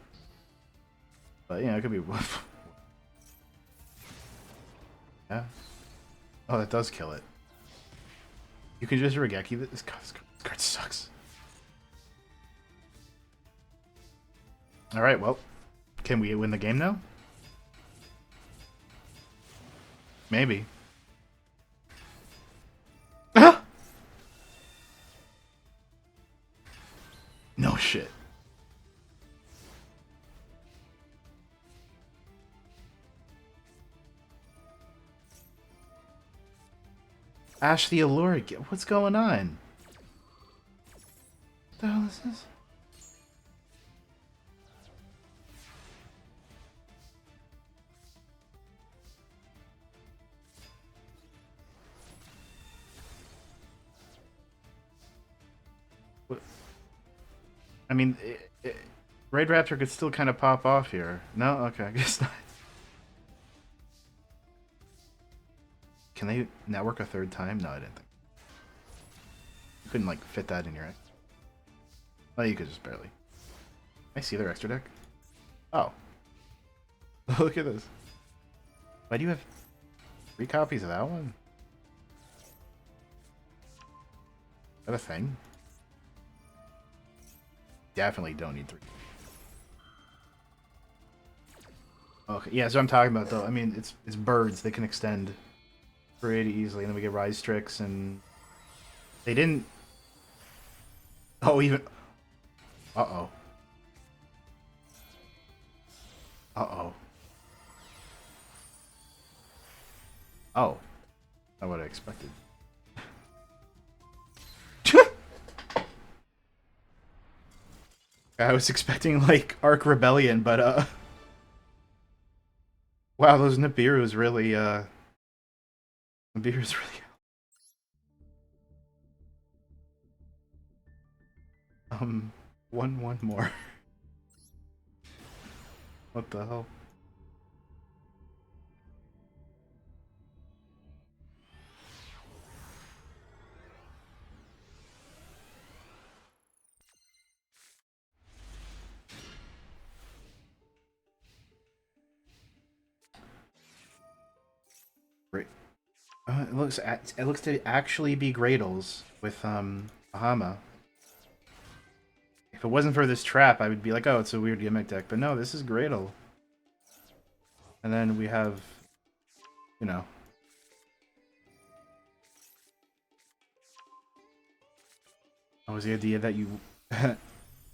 But yeah, it could be. Yeah. Oh, that does kill it. You can just Regeki this. This card sucks. Alright, well. Can we win the game now? Maybe. No shit. Ash the Allure, what's going on? What the hell is this? What? I mean, Raid Raptor could still kind of pop off here. No? Okay, I guess not. Can they network a third time? No, I didn't think. You couldn't, like, fit that in your... Oh, you could just barely. I see their extra deck. Oh. Look at this. Why do you have 3 copies of that one? Is that a thing? Definitely don't need 3. Okay, yeah, so I'm talking about though. I mean, it's birds. They can extend pretty easily, and then we get Rise Tricks, and they didn't. Oh, even. Uh oh. Uh oh. Oh, not what I expected. I was expecting like Arc Rebellion, but wow, those Nibiru's really Nibiru's really um one more. What the hell? Great. It looks to actually be Gradles with Bahama. If it wasn't for this trap, I would be like, oh, it's a weird gimmick deck. But no, this is Gradle. And then we have, you know, what was the idea that you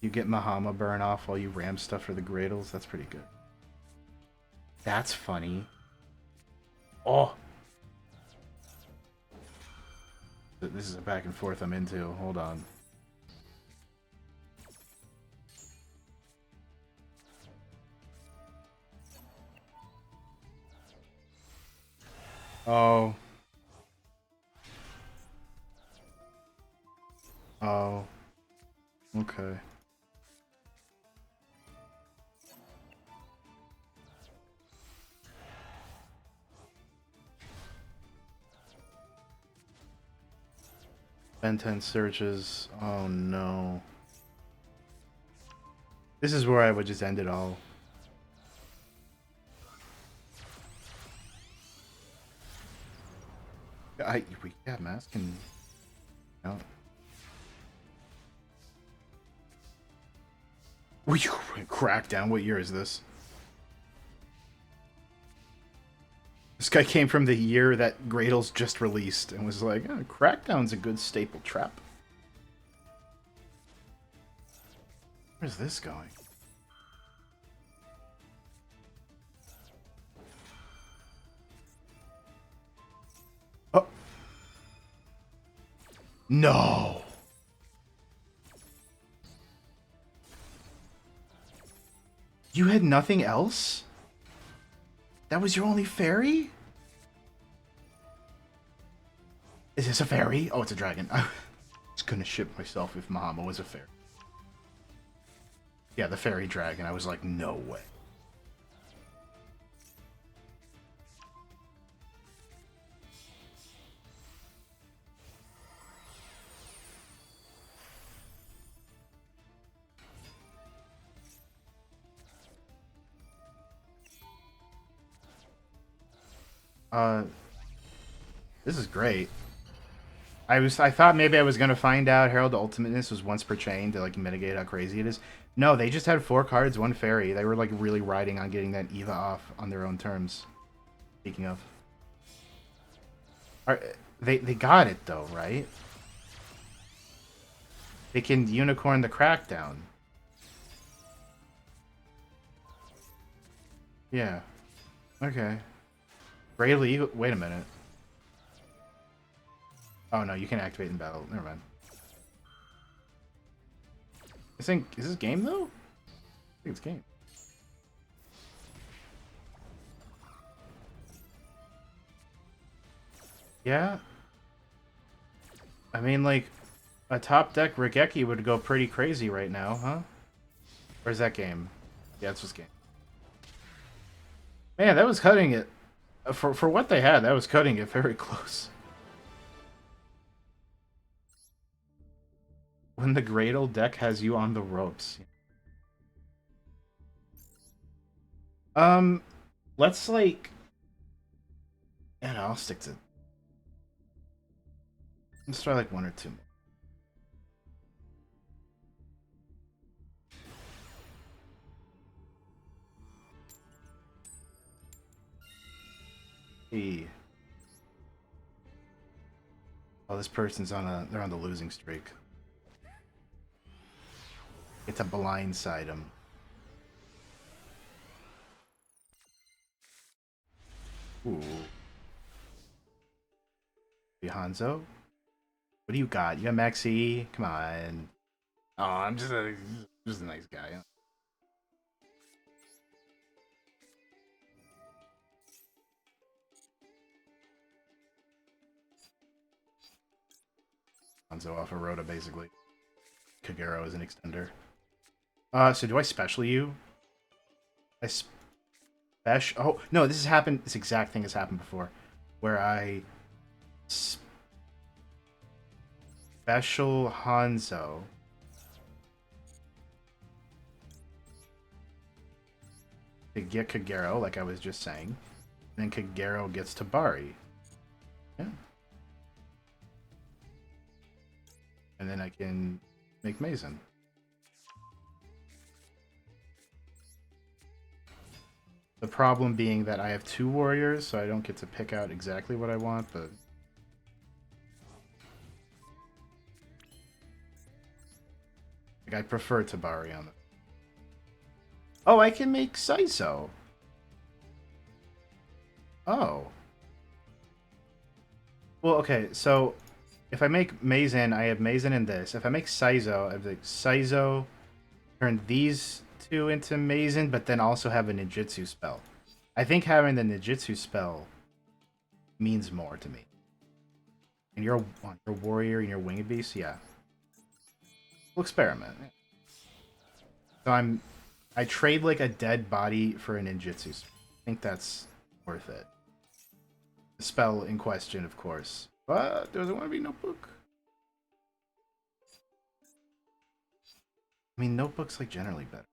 you get Mahama burn off while you ram stuff for the Gradles? That's pretty good. That's funny. Oh, this is a back and forth I'm into. Hold on. Oh. Oh. Okay. Ben 10 searches. Oh no. This is where I would just end it all. Yeah, mask can count. Will you Crackdown? What year is this? This guy came from the year that Gradle's just released and was like, oh, Crackdown's a good staple trap. Where's this going? Oh. No. You had nothing else? That was your only fairy? Is this a fairy? Oh, it's a dragon. I was gonna ship myself if Mahama was a fairy. Yeah, the fairy dragon. I was like, no way. Uh, this is great. I thought maybe I was gonna find out Herald Ultimateness was once per chain to like mitigate how crazy it is. No, they just had 4 cards, 1 fairy. They were like really riding on getting that Eva off on their own terms. Speaking of, they got it though, right? They can unicorn the Crackdown. Yeah. Okay. Rayleigh, wait a minute. Oh no, you can activate in battle. Never mind. Is this game though? I think it's game. Yeah. I mean, like, a top deck Regeki would go pretty crazy right now, huh? Where's that game? Yeah, it's just game. Man, that was cutting it. For what they had, that was cutting it very close. When the Gradle deck has you on the ropes. Um, let's like... Yeah, no, I'll stick to... Let's try like 1 or 2 more. Hey. Oh, this person's they're on the losing streak. It's a blindside him. Ooh. Hanzo? What do you got? You got Maxi? Come on. Oh, I'm just a nice guy. Hanzo off of Rhoda, basically. Kagero is an extender. So do I special you? I special... Oh, no, this has happened... This exact thing has happened before. Where I... Special Hanzo. To get Kagero, like I was just saying. And then Kagero gets Tabari. Yeah. And then I can make Mazen. The problem being that I have 2 warriors, so I don't get to pick out exactly what I want, but... Like, I prefer Tabari on it. Oh, I can make Saizo. Oh. Well, okay, so... If I make Mazen, I have Mazen in this. If I make Saizo, I have like Saizo, turn these 2 into Mazen, but then also have a ninjutsu spell. I think having the ninjutsu spell means more to me. And you're a warrior and you're winged beast, yeah. We'll experiment. So I trade like a dead body for a ninjutsu. I think that's worth it. The spell in question, of course. But does it want to be notebook? I mean, notebook's like generally better.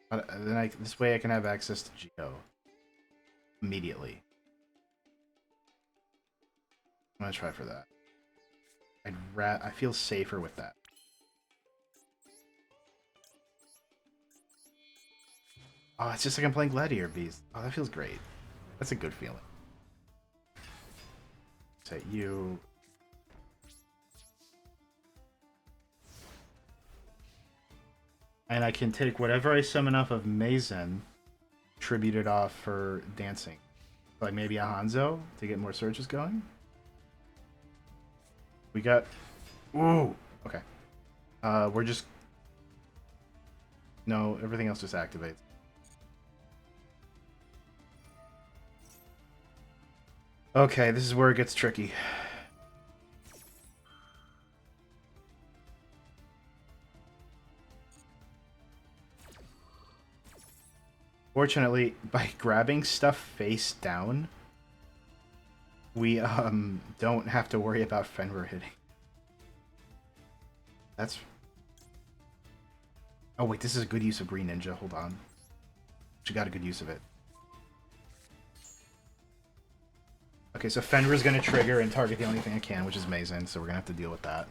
But then this way I can have access to Yugioh immediately. I'm gonna try for that. I feel safer with that. Oh, it's just like I'm playing Gladiator Beast. Oh, that feels great. That's a good feeling. Say you. And I can take whatever I summon off of Mazen, tribute it off for dancing. Like maybe a Hanzo to get more searches going. We got... Ooh! Okay. We're just... No, everything else just activates. Okay, this is where it gets tricky. Fortunately, by grabbing stuff face down, we don't have to worry about Fenrir hitting. That's... Oh wait, this is a good use of Green Ninja. Hold on. She got a good use of it. Okay, so Fenrir's gonna trigger and target the only thing I can, which is Mazen, so we're gonna have to deal with that.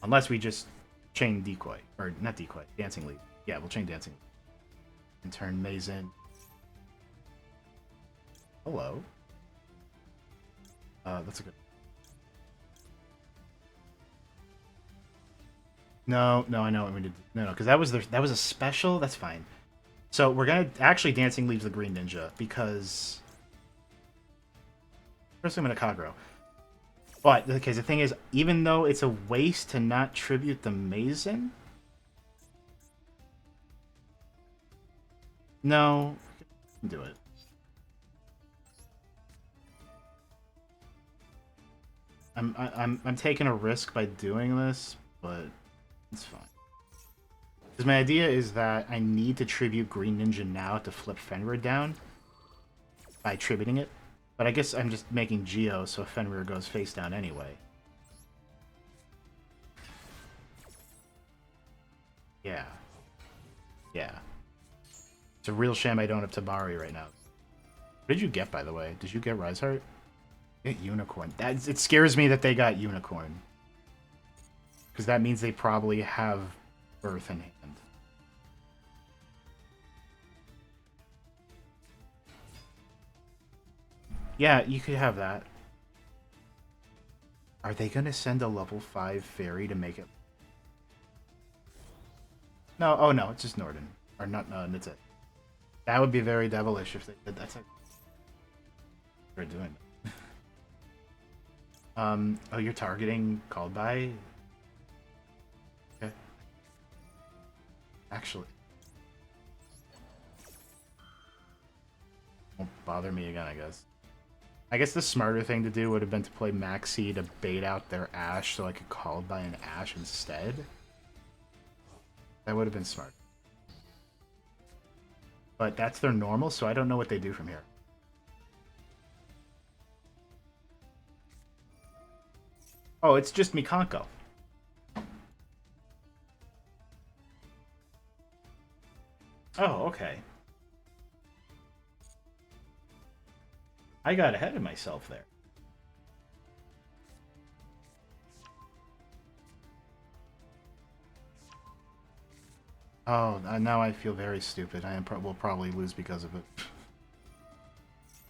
Unless we just chain Decoy. Or, not Decoy, Dancing Leap. Yeah, we'll chain Dancing Leap. And turn Mazen. Hello. That's a good... No, I know what we did. No, because that was a special. That's fine. So we're gonna actually Dancing Leaves the Green Ninja because first I'm gonna Kagro. But okay, the thing is, even though it's a waste to not tribute the Mazen, no, do it. I'm taking a risk by doing this, but it's fine. Because my idea is that I need to tribute Green Ninja now to flip Fenrir down by tributing it. But I guess I'm just making Yugioh so Fenrir goes face down anyway. Yeah. Yeah. It's a real shame I don't have Tabari right now. What did you get, by the way? Did you get Riseheart? Get Unicorn. It scares me that they got Unicorn. Because that means they probably have Birth in hand. Yeah, you could have that. Are they gonna send a level 5 fairy to make it? No, oh no, it's just Norden. Or not, no, that's it. That would be very devilish if they did. That's like they're doing. Oh, you're targeting called by? Okay. Actually, won't bother me again, I guess. I guess the smarter thing to do would have been to play Maxi to bait out their Ash so I could call by an Ash instead. That would have been smart. But that's their normal, so I don't know what they do from here. Oh, it's just Mikanko. Oh, okay. I got ahead of myself there. Oh, now I feel very stupid. Will probably lose because of it.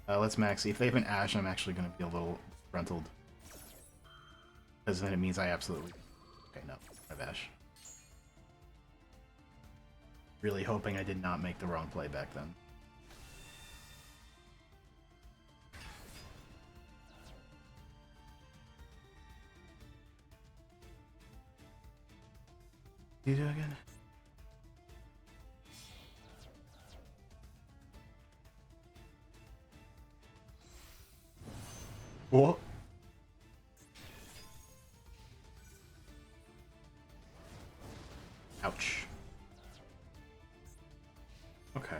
Let's Maxi. If they have an Ash, I'm actually going to be a little disgruntled. Because then it means I absolutely... Okay, no. I have Ash. Really hoping I did not make the wrong play back then. You do again? What? Ouch. Okay.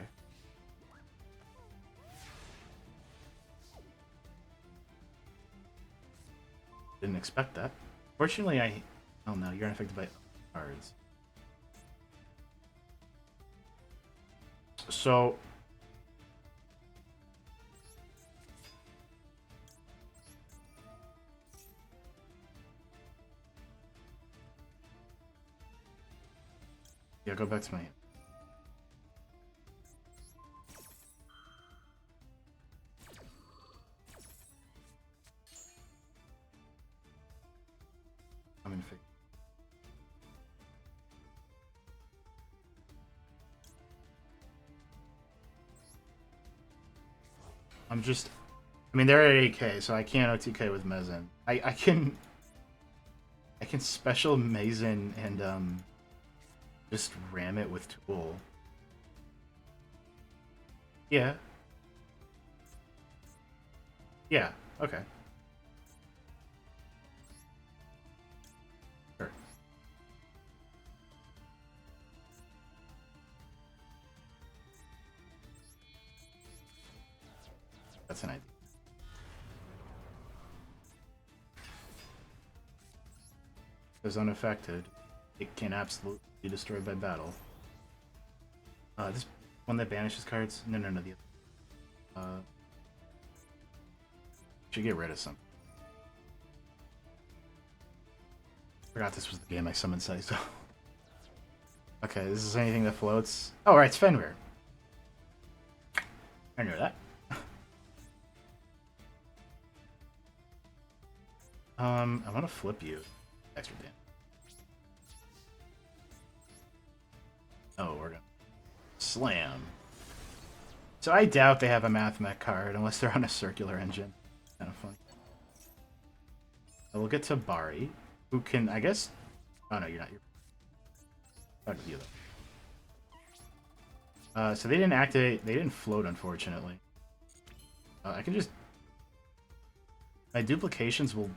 Didn't expect that. Fortunately, Oh no, you're unaffected by cards. So... Yeah, go back to my... I'm in fake. I'm just... I mean, they're at 8k, so I can't OTK with Mezin. I can... I can special Mazen and, just ram it with Tool. Yeah. Yeah, okay. Sure. That's an idea. Is unaffected, it can absolutely be destroyed by battle. This one that banishes cards? No, no, no. The should get rid of some. Forgot this was the game I summoned so. Okay, this is anything that floats. Oh, right, it's Fenrir. I knew that. I want to flip you. Extra damage. Oh, we're gonna slam. So I doubt they have a Math Mech card unless they're on a circular engine. Kind of funny. So we'll get to Bari, who can, I guess. Oh no, you're not. You're back with you though. So they didn't activate. They didn't float, unfortunately. I can just. My duplications will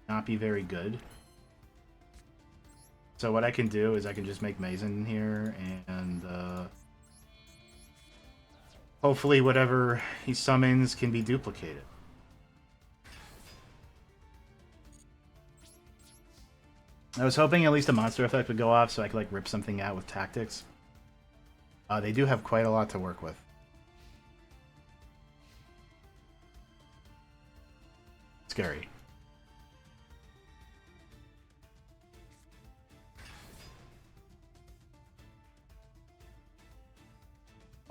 not be very good. So what I can do is I can just make Mazen here and hopefully whatever he summons can be duplicated. I was hoping at least a monster effect would go off so I could like rip something out with tactics. They do have quite a lot to work with. Scary.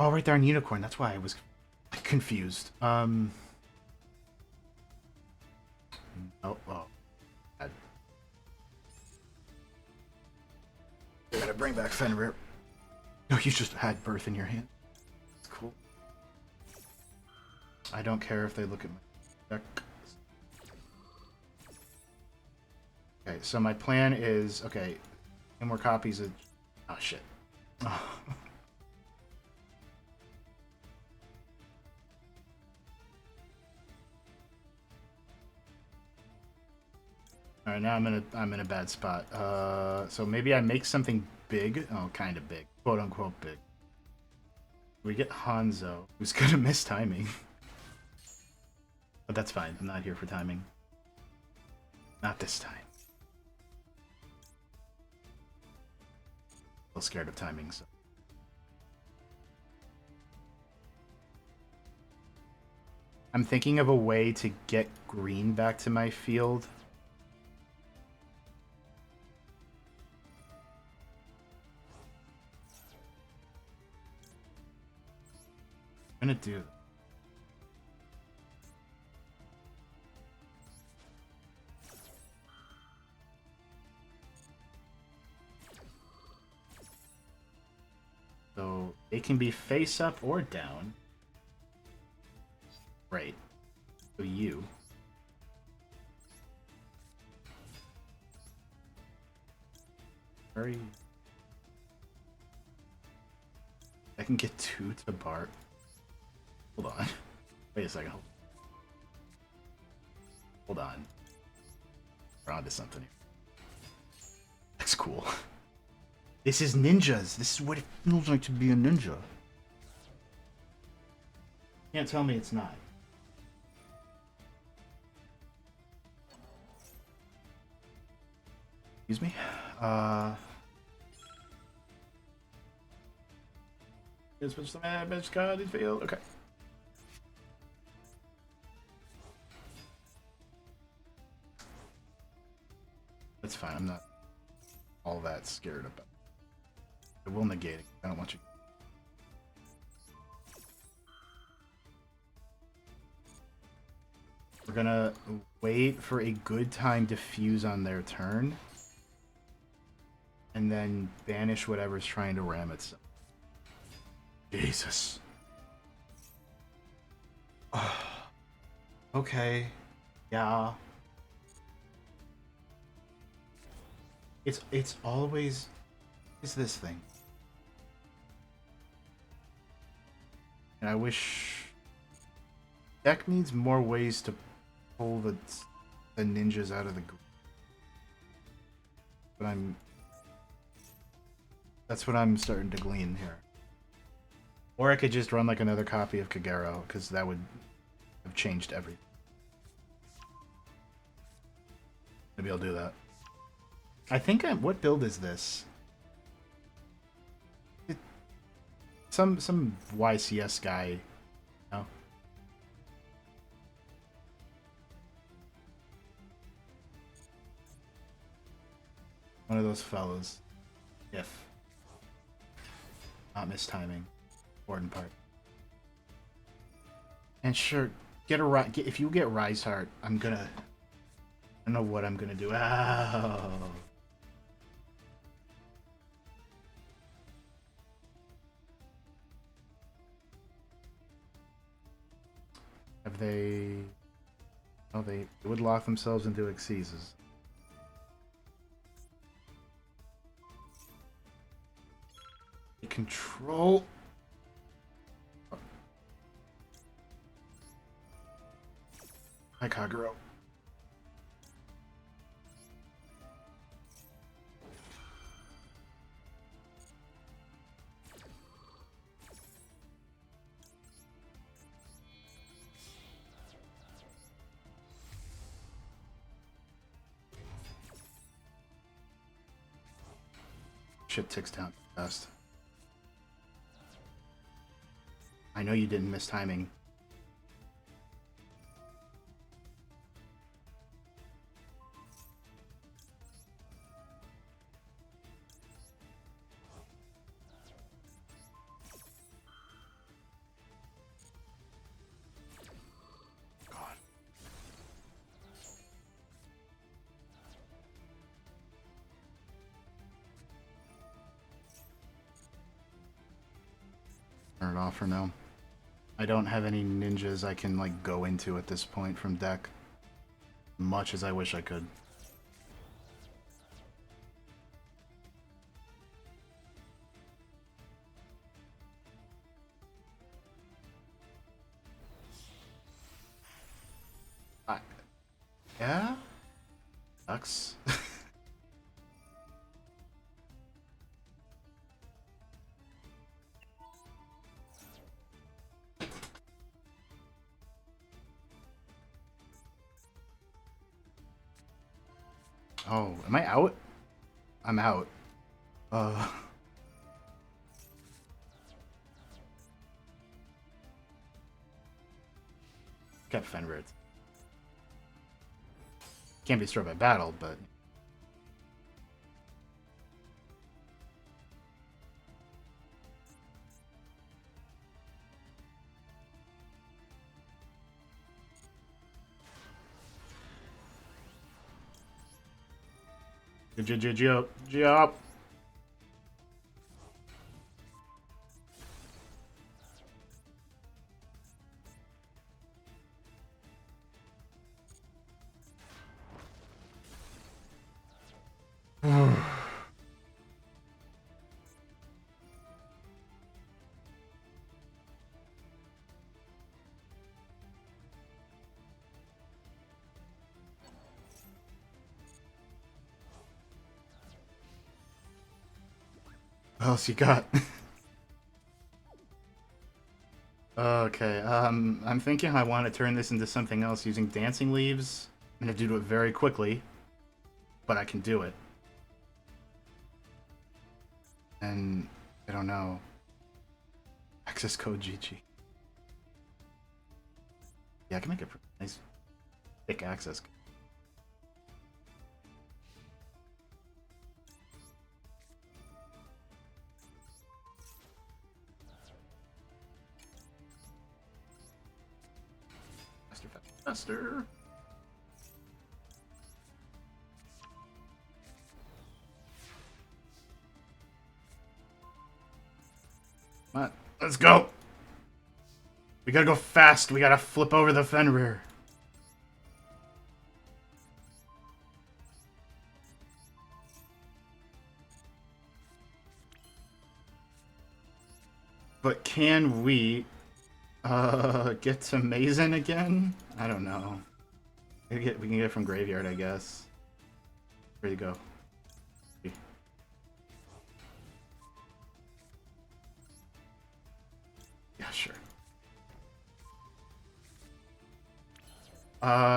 Oh, right there on Unicorn. That's why I was confused. gotta bring back Fenrir. No, you just had birth in your hand. It's cool. I don't care if they look at my deck. Okay, so my plan is, okay, 10 more copies of... Oh, shit. Oh. Alright, now I'm in a bad spot. So maybe I make something big. Oh, kind of big. Quote unquote big. We get Hanzo, who's gonna miss timing. But that's fine. I'm not here for timing. Not this time. A little scared of timing, so. I'm thinking of a way to get green back to my field. I'm gonna do that. So it can be face up or down. Right. So you. Very. I can get 2 to Bart. Hold on. Wait a second. Hold on. We're onto something here. That's cool. This is ninjas. This is what it feels like to be a ninja. Can't tell me it's not. Excuse me? Is which the man card is field? Okay. That's fine. I'm not all that scared about it. I will negate it. I don't want you. We're gonna wait for a good time to fuse on their turn. And then banish whatever's trying to ram itself. Jesus. Okay. Yeah. It's always is this thing. And I wish deck needs more ways to pull the ninjas out of the group. But that's what I'm starting to glean here. Or I could just run like another copy of Kagero, because that would have changed everything. Maybe I'll do that. I think what build is this? Some YCS guy. No. One of those fellows. If. Not mistiming. Important part. And sure, if you get Rise Heart, I don't know what I'm gonna do. Ow. Have they? Oh, they would lock themselves into Exceeses. Control. Hi, Kagero. Shit ticks down fast. I know you didn't miss timing. God. Turn it off for now. I don't have any ninjas I can like go into at this point from deck. Much as I wish I could. Yeah? Sucks. Oh, am I out? I'm out. Got Fenrir. Can't be destroyed by battle, but... Yugioh. What else you got? Okay, I'm thinking I want to turn this into something else using dancing leaves. I'm gonna do it very quickly, but I can do it. And I don't know. Access code GG. Yeah, I can make a nice thick access code. Faster, faster, faster. Come on, let's go. We gotta go fast. We gotta flip over the Fenrir. But can we get to Mazen again? I don't know. We can get it from Graveyard, I guess. Where'd you go? Yeah, sure.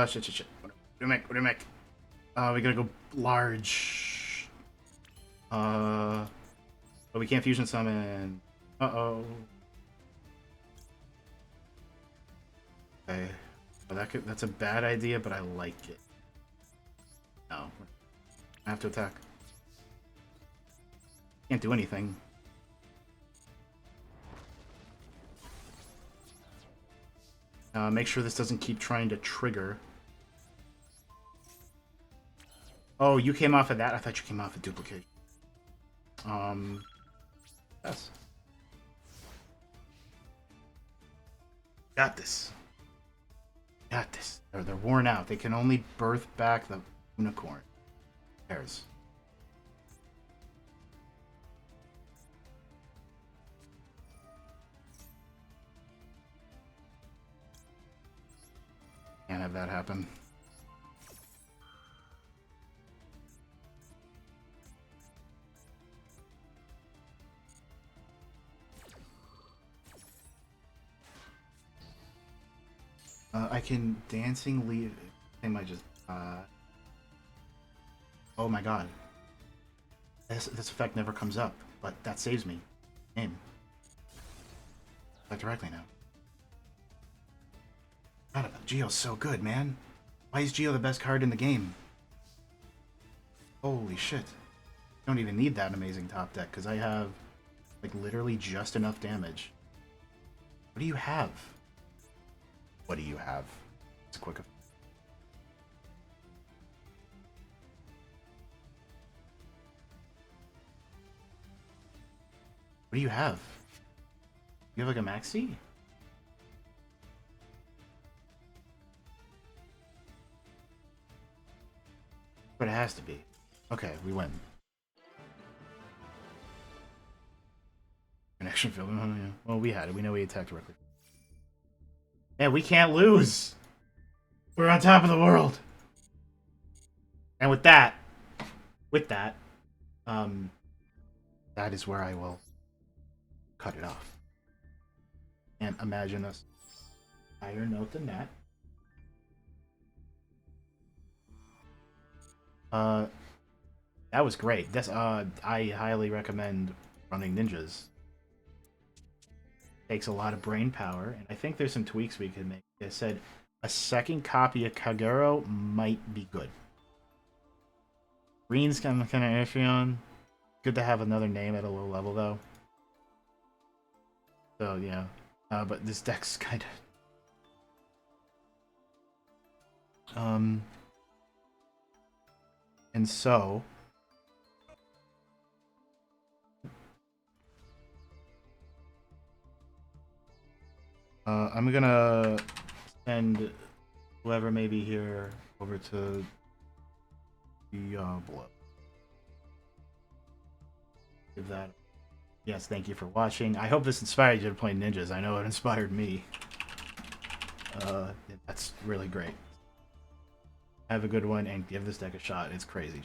Shit. What do we make? What do we make? We gotta go large. But we can't fusion summon. Uh-oh. Okay. Well, that's a bad idea, but I like it. No. I have to attack. Can't do anything. Make sure this doesn't keep trying to trigger. Oh, you came off of that? I thought you came off of duplication. Yes. Got this. Got this. They're worn out. They can only birth back the unicorn. Pairs. Can't have that happen. I can dancing leave. I might just. Oh my god. This effect never comes up, but that saves me. Game. Like directly now. God, Geo's so good, man. Why is Geo the best card in the game? Holy shit. Don't even need that amazing top deck, because I have, like, literally just enough damage. What do you have? What do you have? It's quick. What do you have? You have like a maxi? But it has to be. Okay, we win. Connection field. Oh, yeah. Well, we had it. We know we attacked directly. And we can't lose. We're on top of the world. And with that, that is where I will cut it off. And imagine us higher note than that. That was great. That's I highly recommend running ninjas. Takes a lot of brain power, and I think there's some tweaks we could make. Like I said, a second copy of Kagero might be good. Green's kind of iffy on. Good to have another name at a low level though. So yeah, but this deck's kind of and so I'm gonna send whoever may be here over to the below. Give that. Yes, thank you for watching. I hope this inspired you to play ninjas. I know it inspired me. That's really great. Have a good one and give this deck a shot. It's crazy.